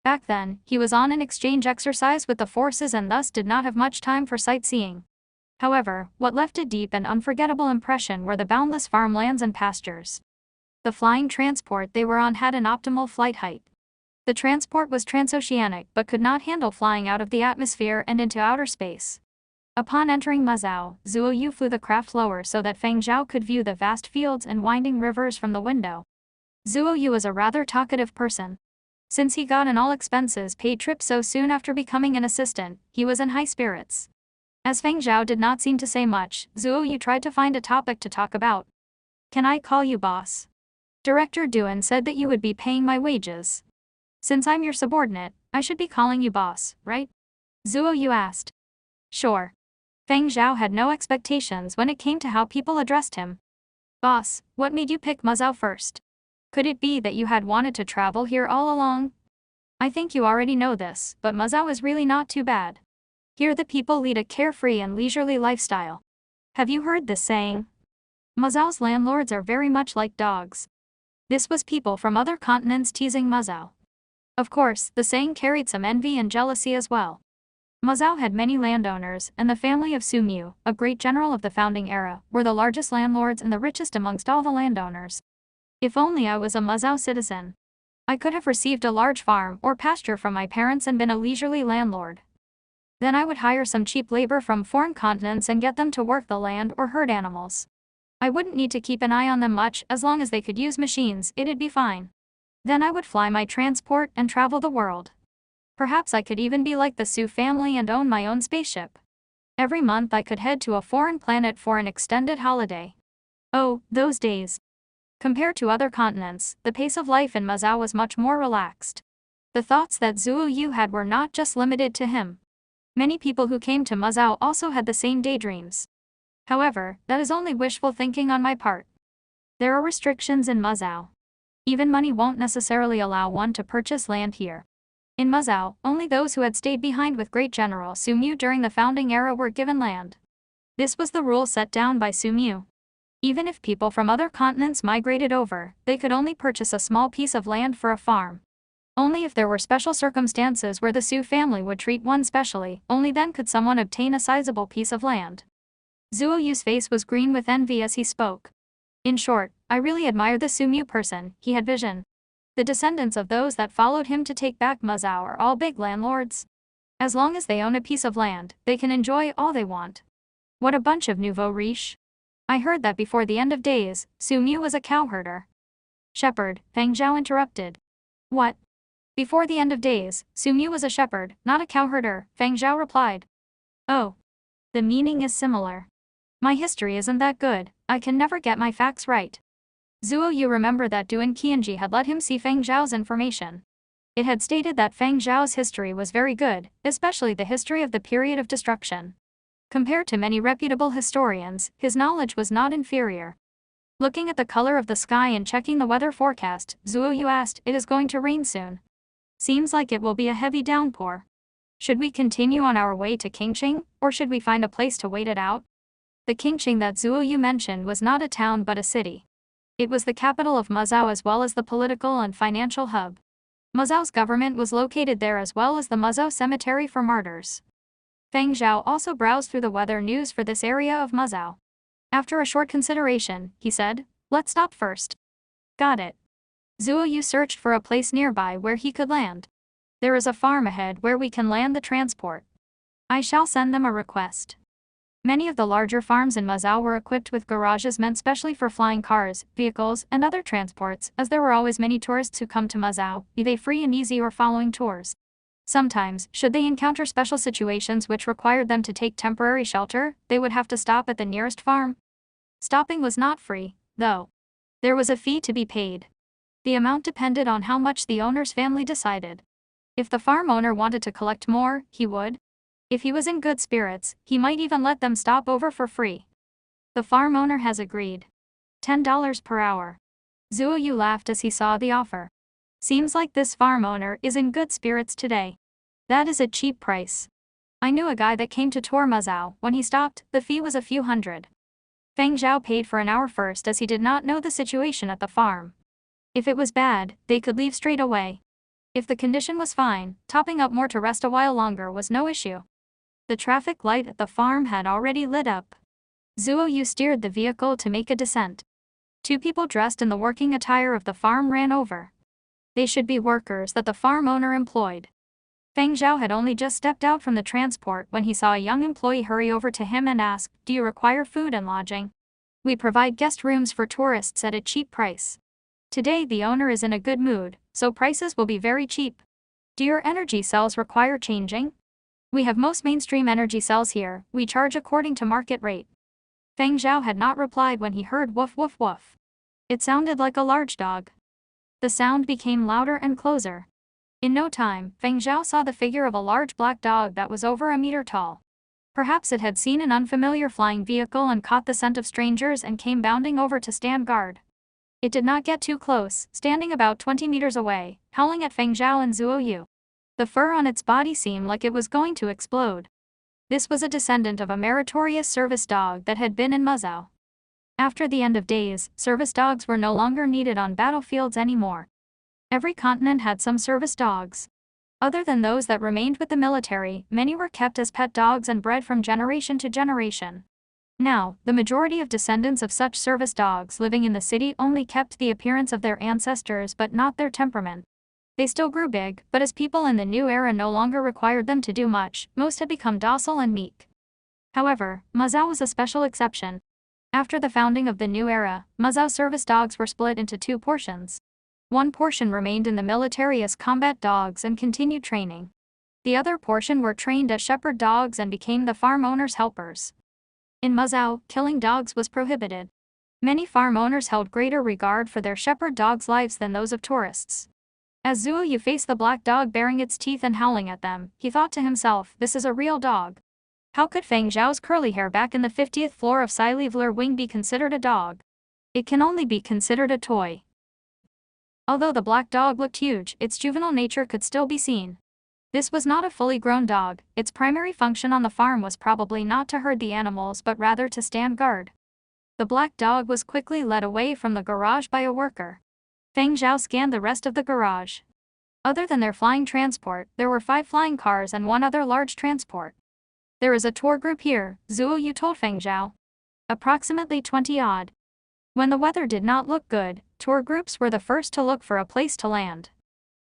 Speaker 1: Back then, he was on an exchange exercise with the forces and thus did not have much time for sightseeing. However, what left a deep and unforgettable impression were the boundless farmlands and pastures. The flying transport they were on had an optimal flight height. The transport was transoceanic but could not handle flying out of the atmosphere and into outer space. Upon entering Mazao, Zuo Yu flew the craft lower so that Feng Zhao could view the vast fields and winding rivers from the window. Zuo Yu was a rather talkative person. Since he got an all-expenses-paid trip so soon after becoming an assistant, he was in high spirits. As Feng Zhao did not seem to say much, Zuo Yu tried to find a topic to talk about. "Can I call you boss? Director Duan said that you would be paying my wages. Since I'm your subordinate, I should be calling you boss, right?" Zuo Yu asked. "Sure." Feng Zhao had no expectations when it came to how people addressed him. "Boss, what made you pick Mazao first? Could it be that you had wanted to travel here all along? I think you already know this, but Mazao is really not too bad. Here the people lead a carefree and leisurely lifestyle. Have you heard this saying? Mazao's landlords are very much like dogs." This was people from other continents teasing Mazao. Of course, the saying carried some envy and jealousy as well. Mazao had many landowners, and the family of Sumyu, a great general of the founding era, were the largest landlords and the richest amongst all the landowners. If only I was a Mazao citizen. I could have received a large farm or pasture from my parents and been a leisurely landlord. Then I would hire some cheap labor from foreign continents and get them to work the land or herd animals. I wouldn't need to keep an eye on them much as long as they could use machines, it'd be fine. Then I would fly my transport and travel the world. Perhaps I could even be like the Su family and own my own spaceship. Every month I could head to a foreign planet for an extended holiday. Oh, those days. Compared to other continents, the pace of life in Mazao was much more relaxed. The thoughts that Zuo Yu had were not just limited to him. Many people who came to Mazao also had the same daydreams. However, that is only wishful thinking on my part. There are restrictions in Mazao. Even money won't necessarily allow one to purchase land here. In Mazao, only those who had stayed behind with great General Sumyu during the founding era were given land. This was the rule set down by Sumyu. Even if people from other continents migrated over, they could only purchase a small piece of land for a farm. Only if there were special circumstances where the Su family would treat one specially, only then could someone obtain a sizable piece of land. Zuo Yu's face was green with envy as he spoke. In short, I really admire the Sumyu person, he had vision. The descendants of those that followed him to take back Mazao are all big landlords. As long as they own a piece of land, they can enjoy all they want. What a bunch of nouveau riche. I heard that before the end of days, Sumyu was a cowherder. Shepherd, Feng Zhao interrupted. What? Before the end of days, Sumyu was a shepherd, not a cowherder, Feng Zhao replied. Oh. The meaning is similar. My history isn't that good, I can never get my facts right. Zuo Yu remembered that Duan Qianji had let him see Feng Zhao's information. It had stated that Feng Zhao's history was very good, especially the history of the period of destruction. Compared to many reputable historians, his knowledge was not inferior. Looking at the color of the sky and checking the weather forecast, Zuo Yu asked, "It is going to rain soon. Seems like it will be a heavy downpour. Should we continue on our way to Qingqing, or should we find a place to wait it out?" The Qingqing that Zuo Yu mentioned was not a town but a city. It was the capital of Mazao as well as the political and financial hub. Mazao's government was located there as well as the Mazao Cemetery for Martyrs. Feng Zhao also browsed through the weather news for this area of Mazao. After a short consideration, he said, "Let's stop first." Got it. Zuo Yu searched for a place nearby where he could land. There is a farm ahead where we can land the transport. I shall send them a request. Many of the larger farms in Mazao were equipped with garages meant specially for flying cars, vehicles, and other transports, as there were always many tourists who come to Mazao, be they free and easy or following tours. Sometimes, should they encounter special situations which required them to take temporary shelter, they would have to stop at the nearest farm. Stopping was not free, though. There was a fee to be paid. The amount depended on how much the owner's family decided. If the farm owner wanted to collect more, he would. If he was in good spirits, he might even let them stop over for free. The farm owner has agreed. $10 per hour. Zuo Yu laughed as he saw the offer. Seems like this farm owner is in good spirits today. That is a cheap price. I knew a guy that came to tour Mazao. When he stopped, the fee was a few hundred. Feng Zhao paid for an hour first as he did not know the situation at the farm. If it was bad, they could leave straight away. If the condition was fine, topping up more to rest a while longer was no issue. The traffic light at the farm had already lit up. Zuo Yu steered the vehicle to make a descent. Two people dressed in the working attire of the farm ran over. They should be workers that the farm owner employed. Feng Zhao had only just stepped out from the transport when he saw a young employee hurry over to him and ask, "Do you require food and lodging? We provide guest rooms for tourists at a cheap price. Today the owner is in a good mood, so prices will be very cheap. Do your energy cells require changing? We have most mainstream energy cells here, we charge according to market rate." Feng Zhao had not replied when he heard woof woof woof. It sounded like a large dog. The sound became louder and closer. In no time, Feng Zhao saw the figure of a large black dog that was over a meter tall. Perhaps it had seen an unfamiliar flying vehicle and caught the scent of strangers and came bounding over to stand guard. It did not get too close, standing about 20 meters away, howling at Feng Zhao and Zuo Yu. The fur on its body seemed like it was going to explode. This was a descendant of a meritorious service dog that had been in Mazao. After the end of days, service dogs were no longer needed on battlefields anymore. Every continent had some service dogs. Other than those that remained with the military, many were kept as pet dogs and bred from generation to generation. Now, the majority of descendants of such service dogs living in the city only kept the appearance of their ancestors but not their temperament. They still grew big, but as people in the new era no longer required them to do much, most had become docile and meek. However, Mazao was a special exception. After the founding of the new era, Mazao service dogs were split into two portions. One portion remained in the military as combat dogs and continued training. The other portion were trained as shepherd dogs and became the farm owner's helpers. In Mazao, killing dogs was prohibited. Many farm owners held greater regard for their shepherd dogs' lives than those of tourists. As Zuo Yu faced the black dog baring its teeth and howling at them, he thought to himself, this is a real dog. How could Feng Zhao's curly hair back in the 50th floor of Sci-Fi Wing be considered a dog? It can only be considered a toy. Although the black dog looked huge, its juvenile nature could still be seen. This was not a fully grown dog. Its primary function on the farm was probably not to herd the animals but rather to stand guard. The black dog was quickly led away from the garage by a worker. Feng Zhao scanned the rest of the garage. Other than their flying transport, there were 5 flying cars and 1 other large transport. There is a tour group here, Zuo Yu told Feng Zhao. Approximately 20 odd. When the weather did not look good, tour groups were the first to look for a place to land.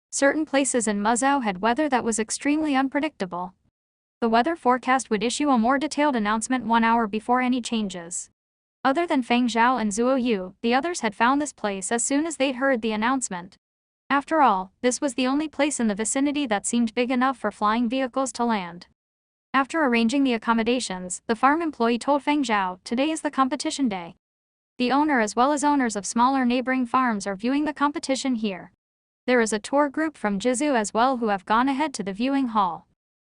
Speaker 1: Certain places in Mazao had weather that was extremely unpredictable. The weather forecast would issue a more detailed announcement 1 hour before any changes. Other than Feng Zhao and Zuo Yu, the others had found this place as soon as they'd heard the announcement. After all, this was the only place in the vicinity that seemed big enough for flying vehicles to land. After arranging the accommodations, the farm employee told Feng Zhao, today is the competition day. The owner as well as owners of smaller neighboring farms are viewing the competition here. There is a tour group from Jizu as well who have gone ahead to the viewing hall.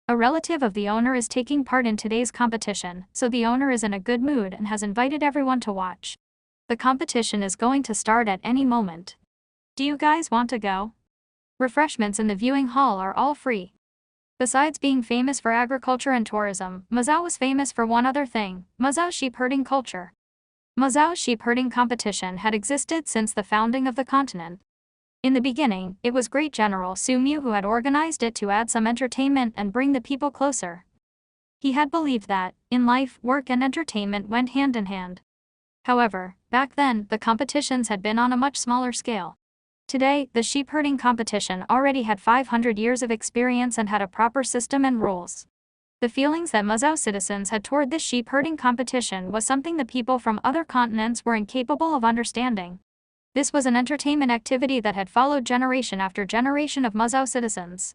Speaker 1: A relative of the owner is taking part in today's competition, so the owner is in a good mood and has invited everyone to watch. The competition is going to start at any moment. Do you guys want to go? Refreshments in the viewing hall are all free. Besides being famous for agriculture and tourism, Mazao was famous for one other thing, Mazao's sheep herding culture. Mazao's sheep herding competition had existed since the founding of the continent. In the beginning, it was Great General Su Mu who had organized it to add some entertainment and bring the people closer. He had believed that, in life, work and entertainment went hand in hand. However, back then, the competitions had been on a much smaller scale. Today, the sheep herding competition already had 500 years of experience and had a proper system and rules. The feelings that Mazao citizens had toward this sheep herding competition was something the people from other continents were incapable of understanding. This was an entertainment activity that had followed generation after generation of Mazao citizens.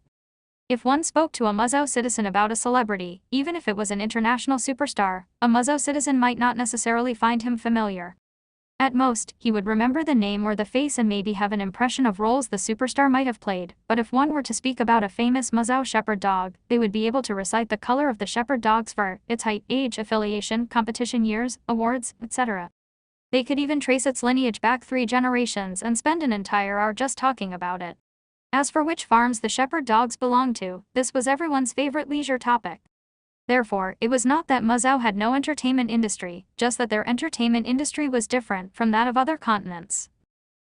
Speaker 1: If one spoke to a Mazao citizen about a celebrity, even if it was an international superstar, a Mazao citizen might not necessarily find him familiar. At most, he would remember the name or the face and maybe have an impression of roles the superstar might have played, but if one were to speak about a famous Muzhou shepherd dog, they would be able to recite the color of the shepherd dog's fur, its height, age, affiliation, competition years, awards, etc. They could even trace its lineage back 3 generations and spend an entire hour just talking about it. As for which farms the shepherd dogs belonged to, this was everyone's favorite leisure topic. Therefore, it was not that Muzhou had no entertainment industry, just that their entertainment industry was different from that of other continents.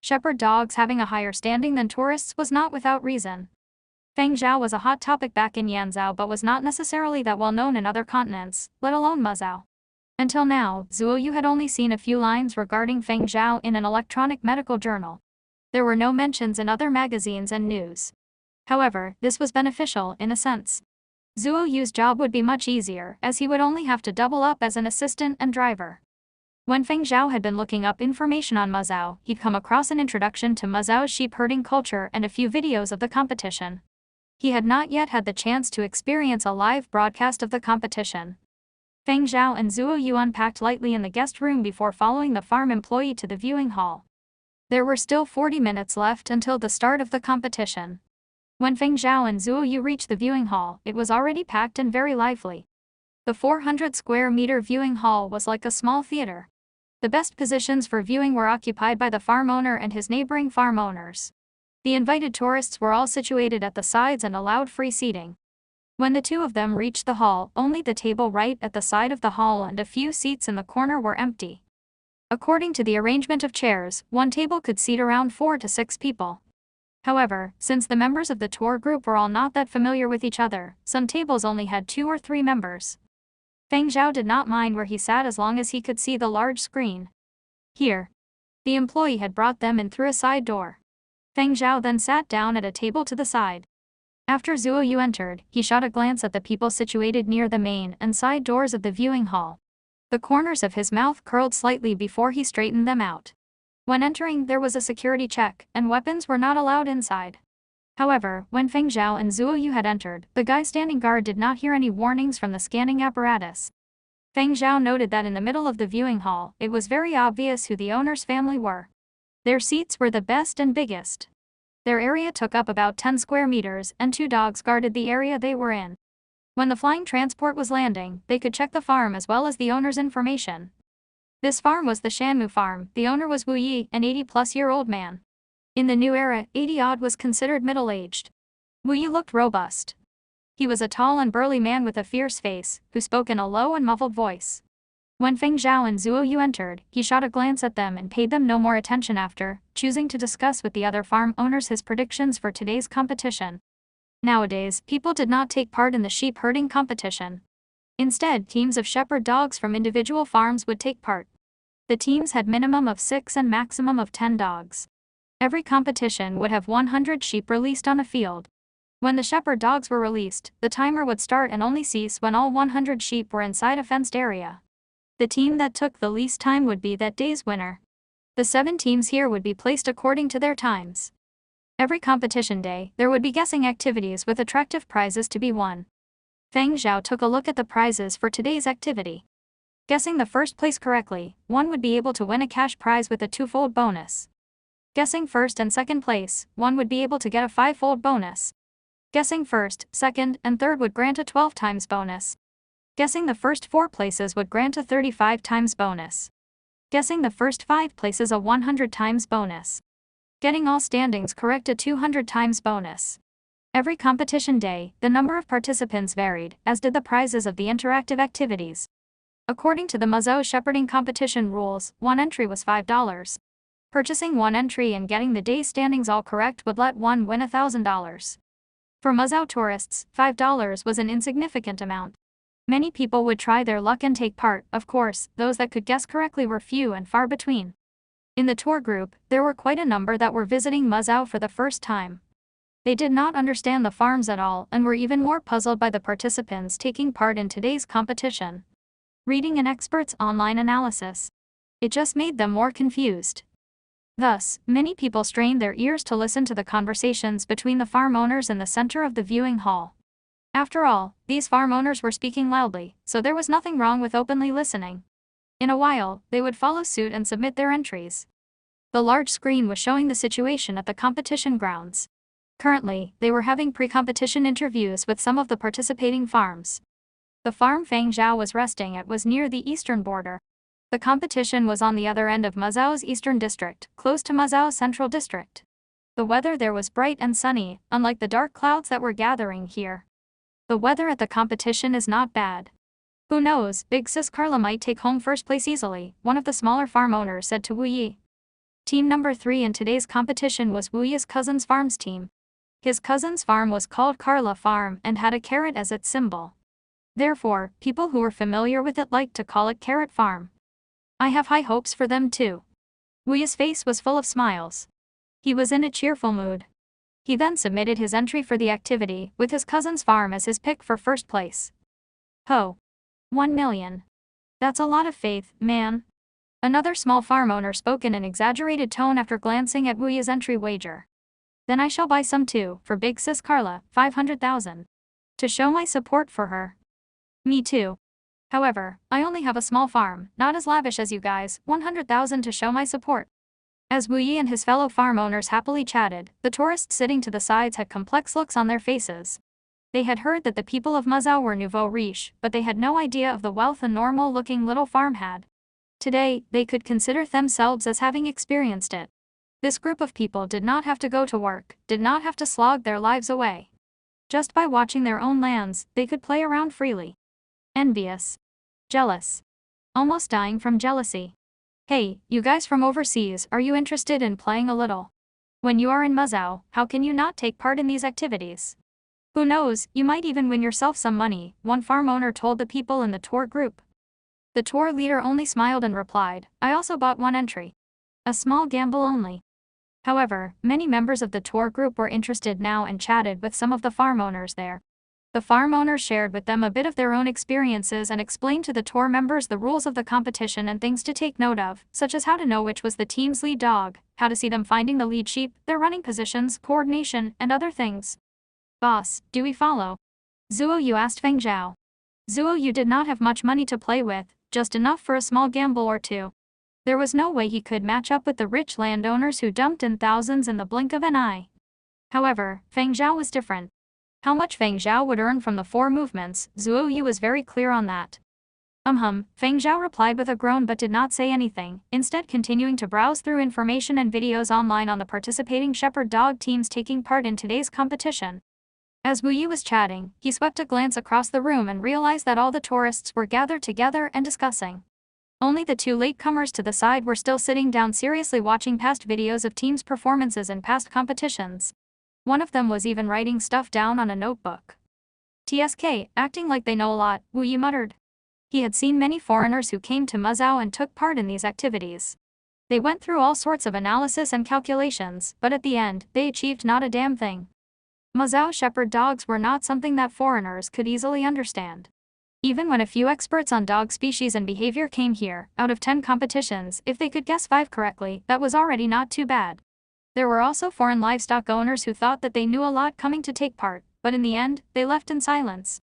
Speaker 1: Shepherd dogs having a higher standing than tourists was not without reason. Feng Zhao was a hot topic back in Yanzhou but was not necessarily that well known in other continents, let alone Muzhou. Until now, Zhuo Yu had only seen a few lines regarding Feng Zhao in an electronic medical journal. There were no mentions in other magazines and news. However, this was beneficial in a sense. Zhuo Yu's job would be much easier, as he would only have to double up as an assistant and driver. When Feng Zhao had been looking up information on Muzhou, he'd come across an introduction to Muzhou's sheep herding culture and a few videos of the competition. He had not yet had the chance to experience a live broadcast of the competition. Feng Zhao and Zhuo Yu unpacked lightly in the guest room before following the farm employee to the viewing hall. There were still 40 minutes left until the start of the competition. When Feng Zhao and Zhuo Yu reached the viewing hall, it was already packed and very lively. The 400 square meter viewing hall was like a small theater. The best positions for viewing were occupied by the farm owner and his neighboring farm owners. The invited tourists were all situated at the sides and allowed free seating. When the two of them reached the hall, only the table right at the side of the hall and a few seats in the corner were empty. According to the arrangement of chairs, one table could seat around 4 to 6 people. However, since the members of the tour group were all not that familiar with each other, some tables only had 2 or 3 members. Feng Zhao did not mind where he sat as long as he could see the large screen. Here. The employee had brought them in through a side door. Feng Zhao then sat down at a table to the side. After Zhuo Yu entered, he shot a glance at the people situated near the main and side doors of the viewing hall. The corners of his mouth curled slightly before he straightened them out. When entering, there was a security check, and weapons were not allowed inside. However, when Feng Zhao and Zhuo Yu had entered, the guy standing guard did not hear any warnings from the scanning apparatus. Feng Zhao noted that in the middle of the viewing hall, it was very obvious who the owner's family were. Their seats were the best and biggest. Their area took up about 10 square meters, and 2 dogs guarded the area they were in. When the flying transport was landing, they could check the farm as well as the owner's information. This farm was the Shanmu farm. The owner was Wu Yi, an 80-plus-year-old man. In the new era, 80-odd was considered middle-aged. Wu Yi looked robust. He was a tall and burly man with a fierce face, who spoke in a low and muffled voice. When Feng Zhao and Zhuo Yu entered, he shot a glance at them and paid them no more attention after, choosing to discuss with the other farm owners his predictions for today's competition. Nowadays, people did not take part in the sheep herding competition. Instead, teams of shepherd dogs from individual farms would take part. The teams had minimum of 6 and maximum of 10 dogs. Every competition would have 100 sheep released on a field. When the shepherd dogs were released, the timer would start and only cease when all 100 sheep were inside a fenced area. The team that took the least time would be that day's winner. The 7 teams here would be placed according to their times. Every competition day, there would be guessing activities with attractive prizes to be won. Feng Zhao took a look at the prizes for today's activity. Guessing the first place correctly, one would be able to win a cash prize with a 2-fold bonus. Guessing first and second place, one would be able to get a 5-fold bonus. Guessing first, second, and third would grant a 12 times bonus. Guessing the first 4 places would grant a 35 times bonus. Guessing the first 5 places a 100 times bonus. Getting all standings correct a 200 times bonus. Every competition day, the number of participants varied, as did the prizes of the interactive activities. According to the Muzhou shepherding competition rules, one entry was $5. Purchasing one entry and getting the day's standings all correct would let one win $1,000. For Muzhou tourists, $5 was an insignificant amount. Many people would try their luck and take part. Of course, those that could guess correctly were few and far between. In the tour group, there were quite a number that were visiting Muzhou for the first time. They did not understand the farms at all and were even more puzzled by the participants taking part in today's competition. Reading an expert's online analysis. It just made them more confused. Thus, many people strained their ears to listen to the conversations between the farm owners in the center of the viewing hall. After all, these farm owners were speaking loudly, so there was nothing wrong with openly listening. In a while, they would follow suit and submit their entries. The large screen was showing the situation at the competition grounds. Currently, they were having pre-competition interviews with some of the participating farms. The farm Fang Zhao was resting at was near the eastern border. The competition was on the other end of Mazao's eastern district, close to Mazao's central district. The weather there was bright and sunny, unlike the dark clouds that were gathering here. The weather at the competition is not bad. Who knows, Big Sis Carla might take home first place easily, one of the smaller farm owners said to Wu Yi. Team number 3 in today's competition was Wu Yi's cousin's farm's team. His cousin's farm was called Carla Farm and had a carrot as its symbol. Therefore, people who were familiar with it liked to call it Carrot Farm. I have high hopes for them too. Wu Yi's face was full of smiles. He was in a cheerful mood. He then submitted his entry for the activity, with his cousin's farm as his pick for first place. Ho! 1 million. That's a lot of faith, man. Another small farm owner spoke in an exaggerated tone after glancing at Wu Yi's entry wager. Then I shall buy some too, for Big Sis Carla, 500,000. To show my support for her. Me too. However, I only have a small farm, not as lavish as you guys, 100,000 to show my support. As Wu Yi and his fellow farm owners happily chatted, the tourists sitting to the sides had complex looks on their faces. They had heard that the people of Mazao were nouveau riche, but they had no idea of the wealth a normal-looking little farm had. Today, they could consider themselves as having experienced it. This group of people did not have to go to work, did not have to slog their lives away. Just by watching their own lands, they could play around freely. Envious. Jealous. Almost dying from jealousy. Hey, you guys from overseas, are you interested in playing a little? When you are in Mazao, how can you not take part in these activities? Who knows, you might even win yourself some money, one farm owner told the people in the tour group. The tour leader only smiled and replied, I also bought one entry. A small gamble only. However, many members of the tour group were interested now and chatted with some of the farm owners there. The farm owners shared with them a bit of their own experiences and explained to the tour members the rules of the competition and things to take note of, such as how to know which was the team's lead dog, how to see them finding the lead sheep, their running positions, coordination, and other things. Boss, do we follow? Zuo Yu asked Feng Zhao. Zuo Yu did not have much money to play with, just enough for a small gamble or two. There was no way he could match up with the rich landowners who dumped in thousands in the blink of an eye. However, Feng Zhao was different. How much Feng Zhao would earn from the 4 movements, Zuo Yu was very clear on that. Feng Zhao replied with a groan but did not say anything, instead continuing to browse through information and videos online on the participating shepherd dog teams taking part in today's competition. As Wu Yi was chatting, he swept a glance across the room and realized that all the tourists were gathered together and discussing. Only the 2 latecomers to the side were still sitting down seriously watching past videos of teams' performances in past competitions. One of them was even writing stuff down on a notebook. TSK, acting like they know a lot, Wu Yi muttered. He had seen many foreigners who came to Mazao and took part in these activities. They went through all sorts of analysis and calculations, but at the end, they achieved not a damn thing. Mazao shepherd dogs were not something that foreigners could easily understand. Even when a few experts on dog species and behavior came here, out of 10 competitions, if they could guess 5 correctly, that was already not too bad. There were also foreign livestock owners who thought that they knew a lot coming to take part, but in the end, they left in silence.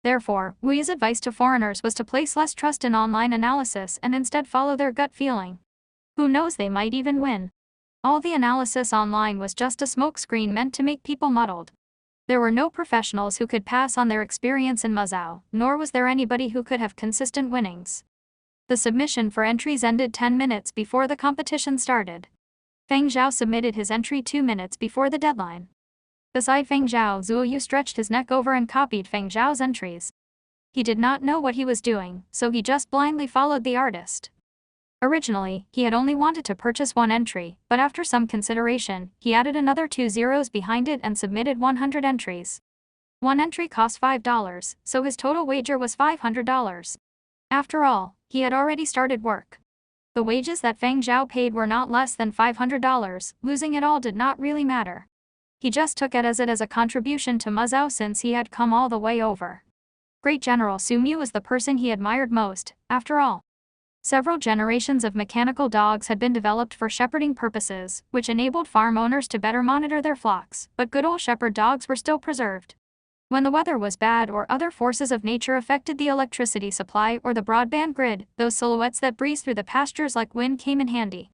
Speaker 1: Therefore, Wu Yi's advice to foreigners was to place less trust in online analysis and instead follow their gut feeling. Who knows, they might even win. All the analysis online was just a smokescreen meant to make people muddled. There were no professionals who could pass on their experience in Mazao, nor was there anybody who could have consistent winnings. The submission for entries ended 10 minutes before the competition started. Feng Zhao submitted his entry 2 minutes before the deadline. Beside Feng Zhao, Zuo Yu stretched his neck over and copied Feng Zhao's entries. He did not know what he was doing, so he just blindly followed the artist. Originally, he had only wanted to purchase 1 entry, but after some consideration, he added another 2 zeros behind it and submitted 100 entries. 1 entry cost $5, so his total wager was $500. After all, he had already started work. The wages that Feng Zhao paid were not less than $500, losing it all did not really matter. He just took it as a contribution to Mazao since he had come all the way over. Great General Su Mu was the person he admired most, after all. Several generations of mechanical dogs had been developed for shepherding purposes, which enabled farm owners to better monitor their flocks, but good old shepherd dogs were still preserved. When the weather was bad or other forces of nature affected the electricity supply or the broadband grid, those silhouettes that breezed through the pastures like wind came in handy.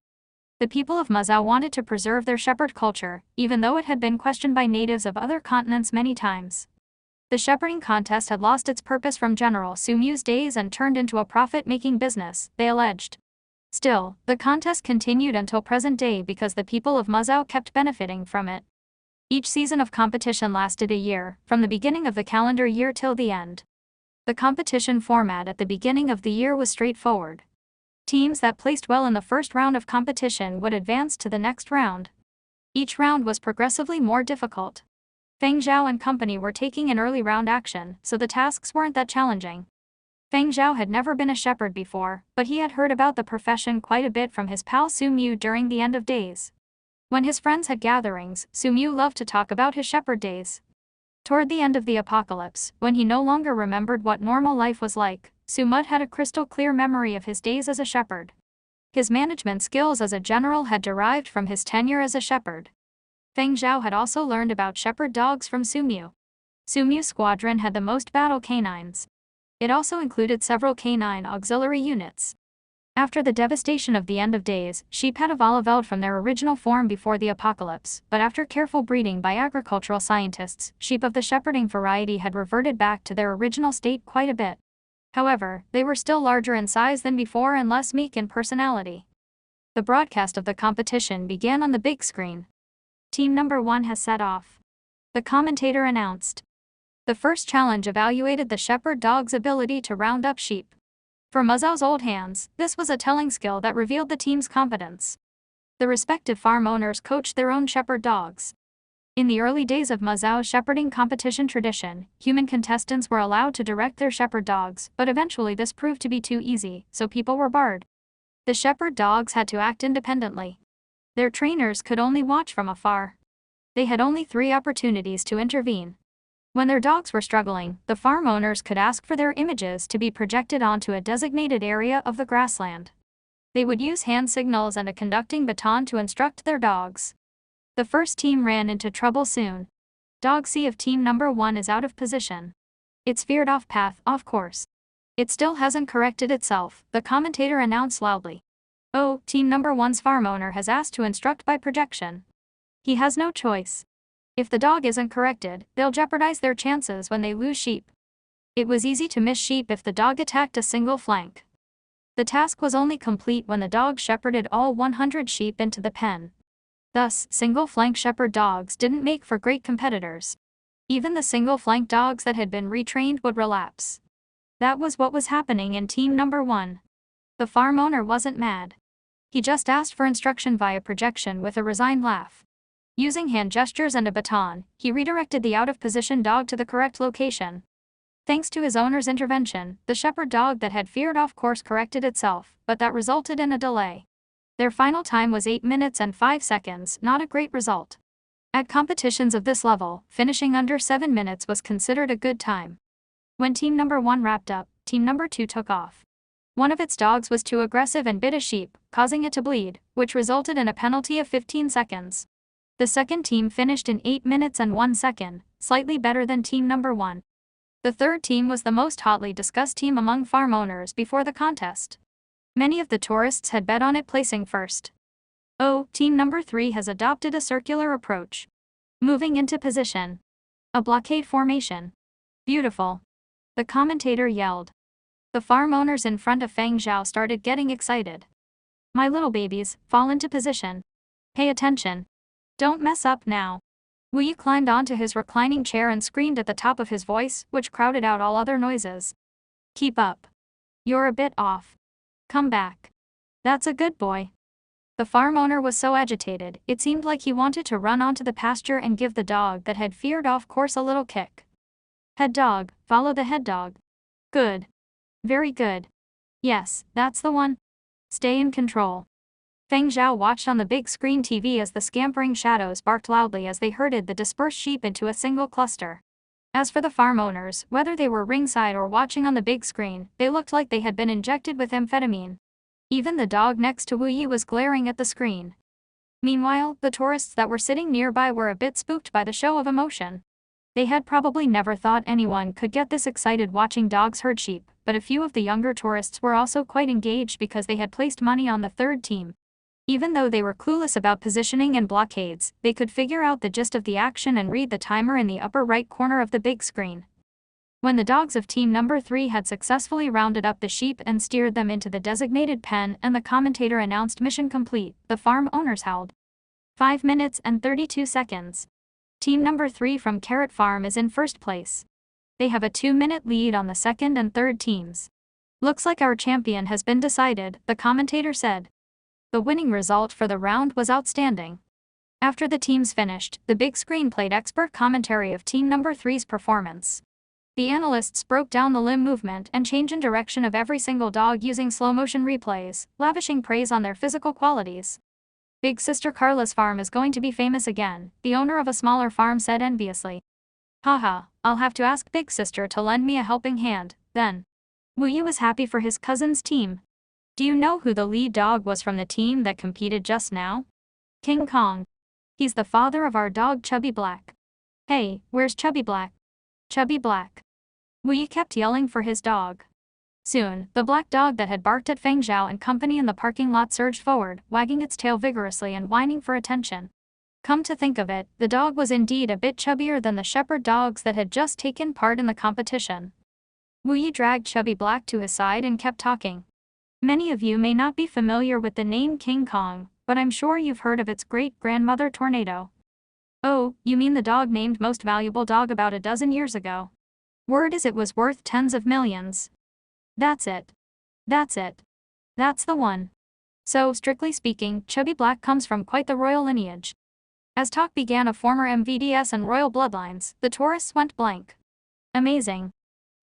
Speaker 1: The people of Mazao wanted to preserve their shepherd culture, even though it had been questioned by natives of other continents many times. The shepherding contest had lost its purpose from General Sumyu's days and turned into a profit-making business, they alleged. Still, the contest continued until present day because the people of Mazao kept benefiting from it. Each season of competition lasted a year, from the beginning of the calendar year till the end. The competition format at the beginning of the year was straightforward. Teams that placed well in the first round of competition would advance to the next round. Each round was progressively more difficult. Feng Zhao and company were taking an early round action, so the tasks weren't that challenging. Feng Zhao had never been a shepherd before, but he had heard about the profession quite a bit from his pal Sumyu during the end of days. When his friends had gatherings, Sumyu loved to talk about his shepherd days. Toward the end of the apocalypse, when he no longer remembered what normal life was like, Sumud had a crystal clear memory of his days as a shepherd. His management skills as a general had derived from his tenure as a shepherd. Feng Zhao had also learned about shepherd dogs from Sumyu. Sumyu's squadron had the most battle canines. It also included several canine auxiliary units. After the devastation of the end of days, sheep had evolved from their original form before the apocalypse, but after careful breeding by agricultural scientists, sheep of the shepherding variety had reverted back to their original state quite a bit. However, they were still larger in size than before and less meek in personality. The broadcast of the competition began on the big screen. Team number 1 has set off. The commentator announced. The first challenge evaluated the shepherd dog's ability to round up sheep. For Mazao's old hands, this was a telling skill that revealed the team's competence. The respective farm owners coached their own shepherd dogs. In the early days of Mazao's shepherding competition tradition, human contestants were allowed to direct their shepherd dogs, but eventually this proved to be too easy, so people were barred. The shepherd dogs had to act independently. Their trainers could only watch from afar. They had only 3 opportunities to intervene. When their dogs were struggling, the farm owners could ask for their images to be projected onto a designated area of the grassland. They would use hand signals and a conducting baton to instruct their dogs. The first team ran into trouble soon. Dog C of team number 1 is out of position. It's veered off path, off course. It still hasn't corrected itself, the commentator announced loudly. Oh, team number 1's farm owner has asked to instruct by projection. He has no choice. If the dog isn't corrected, they'll jeopardize their chances when they lose sheep. It was easy to miss sheep if the dog attacked a single flank. The task was only complete when the dog shepherded all 100 sheep into the pen. Thus, single-flank shepherd dogs didn't make for great competitors. Even the single-flank dogs that had been retrained would relapse. That was what was happening in team number 1. The farm owner wasn't mad. He just asked for instruction via projection with a resigned laugh. Using hand gestures and a baton, he redirected the out-of-position dog to the correct location. Thanks to his owner's intervention, the shepherd dog that had veered off course corrected itself, but that resulted in a delay. Their final time was 8 minutes and 5 seconds, not a great result. At competitions of this level, finishing under 7 minutes was considered a good time. When team number 1 wrapped up, team number 2 took off. One of its dogs was too aggressive and bit a sheep, causing it to bleed, which resulted in a penalty of 15 seconds. The second team finished in 8 minutes and 1 second, slightly better than team number 1. The third team was the most hotly discussed team among farm owners before the contest. Many of the tourists had bet on it placing first. Oh, team number 3 has adopted a circular approach. Moving into position. A blockade formation. Beautiful. The commentator yelled. The farm owners in front of Feng Zhao started getting excited. My little babies, fall into position. Pay attention. Don't mess up now. Wu Yi climbed onto his reclining chair and screamed at the top of his voice, which crowded out all other noises. Keep up. You're a bit off. Come back. That's a good boy. The farm owner was so agitated, it seemed like he wanted to run onto the pasture and give the dog that had veered off course a little kick. Head dog, follow the head dog. Good. Very good. Yes, that's the one. Stay in control. Feng Zhao watched on the big screen TV as the scampering shadows barked loudly as they herded the dispersed sheep into a single cluster. As for the farm owners, whether they were ringside or watching on the big screen, they looked like they had been injected with amphetamine. Even the dog next to Wu Yi was glaring at the screen. Meanwhile, the tourists that were sitting nearby were a bit spooked by the show of emotion. They had probably never thought anyone could get this excited watching dogs herd sheep, but a few of the younger tourists were also quite engaged because they had placed money on the third team. Even though they were clueless about positioning and blockades, they could figure out the gist of the action and read the timer in the upper right corner of the big screen. When the dogs of team number 3 had successfully rounded up the sheep and steered them into the designated pen and the commentator announced mission complete, the farm owners howled. 5 minutes and 32 seconds. Team number 3 from Carrot Farm is in first place. They have a 2-minute lead on the second and third teams. Looks like our champion has been decided, the commentator said. The winning result for the round was outstanding. After the teams finished, the big screen played expert commentary of team number 3's performance. The analysts broke down the limb movement and change in direction of every single dog using slow-motion replays, lavishing praise on their physical qualities. Big Sister Carla's farm is going to be famous again, the owner of a smaller farm said enviously. Haha, I'll have to ask Big Sister to lend me a helping hand, then. Wu Yi was happy for his cousin's team. Do you know who the lead dog was from the team that competed just now? King Kong. He's the father of our dog Chubby Black. Hey, where's Chubby Black? Chubby Black. Wu Yi kept yelling for his dog. Soon, the black dog that had barked at Feng Zhao and company in the parking lot surged forward, wagging its tail vigorously and whining for attention. Come to think of it, the dog was indeed a bit chubbier than the shepherd dogs that had just taken part in the competition. Wu Yi dragged Chubby Black to his side and kept talking. Many of you may not be familiar with the name King Kong, but I'm sure you've heard of its great-grandmother Tornado. Oh, you mean the dog named Most Valuable Dog about a dozen years ago? Word is it was worth tens of millions. That's it. That's it. That's the one. So, strictly speaking, Chubby Black comes from quite the royal lineage. As talk began of former MVDs and royal bloodlines, the tourists went blank. Amazing.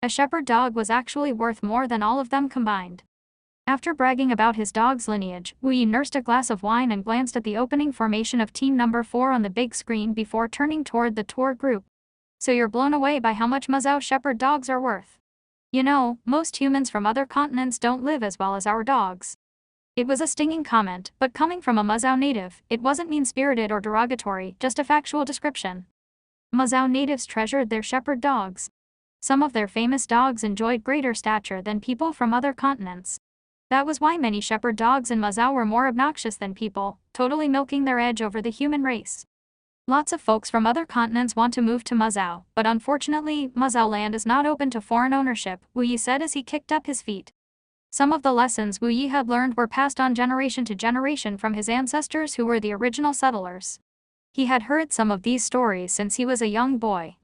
Speaker 1: A shepherd dog was actually worth more than all of them combined. After bragging about his dog's lineage, Wu Yi nursed a glass of wine and glanced at the opening formation of team number 4 on the big screen before turning toward the tour group. So you're blown away by how much Mazao shepherd dogs are worth. You know, most humans from other continents don't live as well as our dogs. It was a stinging comment, but coming from a Mazao native, it wasn't mean-spirited or derogatory, just a factual description. Mazao natives treasured their shepherd dogs. Some of their famous dogs enjoyed greater stature than people from other continents. That was why many shepherd dogs in Mazao were more obnoxious than people, totally milking their edge over the human race. Lots of folks from other continents want to move to Mazao, but unfortunately, Mazao land is not open to foreign ownership, Wu Yi said as he kicked up his feet. Some of the lessons Wu Yi had learned were passed on generation to generation from his ancestors who were the original settlers. He had heard some of these stories since he was a young boy.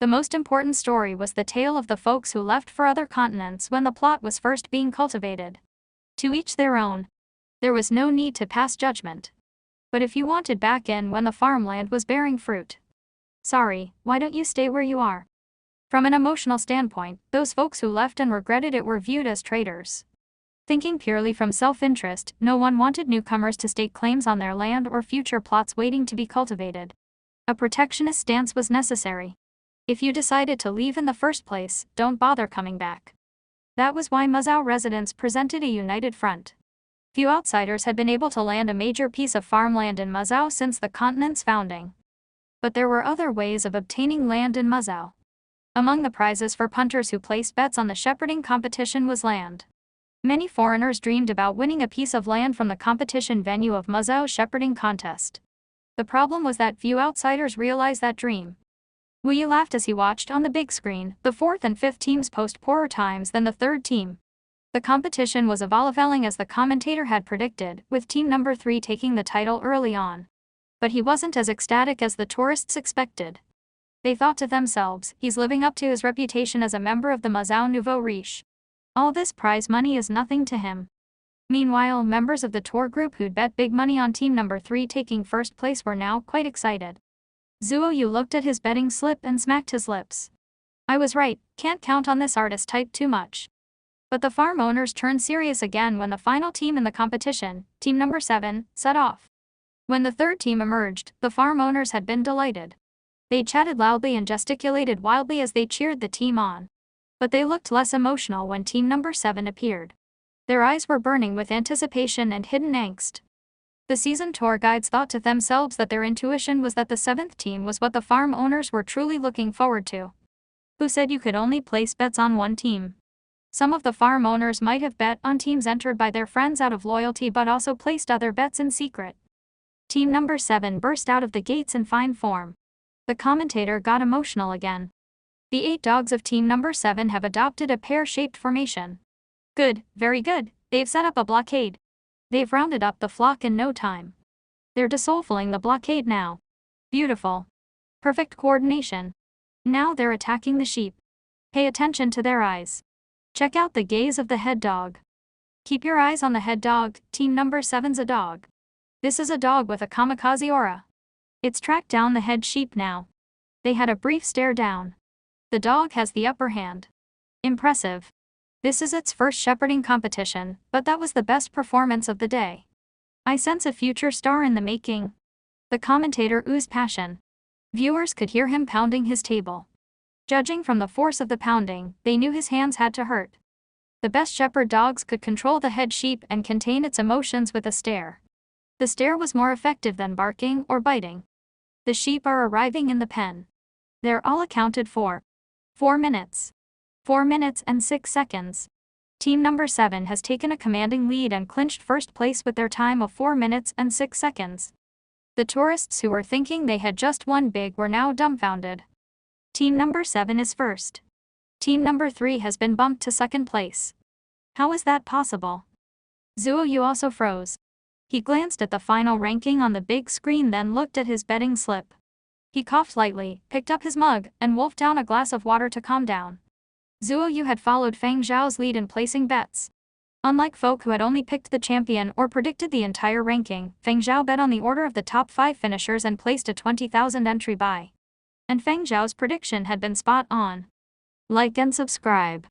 Speaker 1: The most important story was the tale of the folks who left for other continents when the plot was first being cultivated. To each their own. There was no need to pass judgment. But if you wanted back in when the farmland was bearing fruit. Sorry, why don't you stay where you are? From an emotional standpoint, those folks who left and regretted it were viewed as traitors. Thinking purely from self-interest, no one wanted newcomers to stake claims on their land or future plots waiting to be cultivated. A protectionist stance was necessary. If you decided to leave in the first place, don't bother coming back. That was why Mazao residents presented a united front. Few outsiders had been able to land a major piece of farmland in Mazao since the continent's founding. But there were other ways of obtaining land in Mazao. Among the prizes for punters who placed bets on the shepherding competition was land. Many foreigners dreamed about winning a piece of land from the competition venue of Mazao's shepherding contest. The problem was that few outsiders realized that dream. Wu Yi laughed as he watched on the big screen the fourth and fifth teams post poorer times than the third team. The competition was evolving as the commentator had predicted, with team number 3 taking the title early on. But he wasn't as ecstatic as the tourists expected. They thought to themselves, he's living up to his reputation as a member of the Mazao Nouveau Riche. All this prize money is nothing to him. Meanwhile, members of the tour group who'd bet big money on team number 3 taking first place were now quite excited. Zhuo Yu looked at his betting slip and smacked his lips. I was right, can't count on this artist type too much. But the farm owners turned serious again when the final team in the competition, team number 7, set off. When the third team emerged, the farm owners had been delighted. They chatted loudly and gesticulated wildly as they cheered the team on. But they looked less emotional when team number 7 appeared. Their eyes were burning with anticipation and hidden angst. The seasoned tour guides thought to themselves that their intuition was that the 7th team was what the farm owners were truly looking forward to. Who said you could only place bets on one team? Some of the farm owners might have bet on teams entered by their friends out of loyalty but also placed other bets in secret. Team number 7 burst out of the gates in fine form. The commentator got emotional again. The 8 dogs of team number 7 have adopted a pear-shaped formation. Good, very good, they've set up a blockade. They've rounded up the flock in no time. They're dissolving the blockade now. Beautiful. Perfect coordination. Now they're attacking the sheep. Pay attention to their eyes. Check out the gaze of the head dog. Keep your eyes on the head dog, team number 7's a dog. This is a dog with a kamikaze aura. It's tracked down the head sheep now. They had a brief stare down. The dog has the upper hand. Impressive. This is its first shepherding competition, but that was the best performance of the day. I sense a future star in the making. The commentator oozed passion. Viewers could hear him pounding his table. Judging from the force of the pounding, they knew his hands had to hurt. The best shepherd dogs could control the head sheep and contain its emotions with a stare. The stare was more effective than barking or biting. The sheep are arriving in the pen. They're all accounted for. 4 minutes. 4 minutes and 6 seconds. Team number 7 has taken a commanding lead and clinched first place with their time of 4 minutes and 6 seconds. The tourists who were thinking they had just won big were now dumbfounded. Team number 7 is first. Team number 3 has been bumped to second place. How is that possible? Zuo Yu also froze. He glanced at the final ranking on the big screen, then looked at his betting slip. He coughed lightly, picked up his mug, and wolfed down a glass of water to calm down. Zuo Yu had followed Feng Zhao's lead in placing bets. Unlike folk who had only picked the champion or predicted the entire ranking, Feng Zhao bet on the order of the top 5 finishers and placed a 20,000 entry buy. And Feng Zhao's prediction had been spot on. Like and subscribe.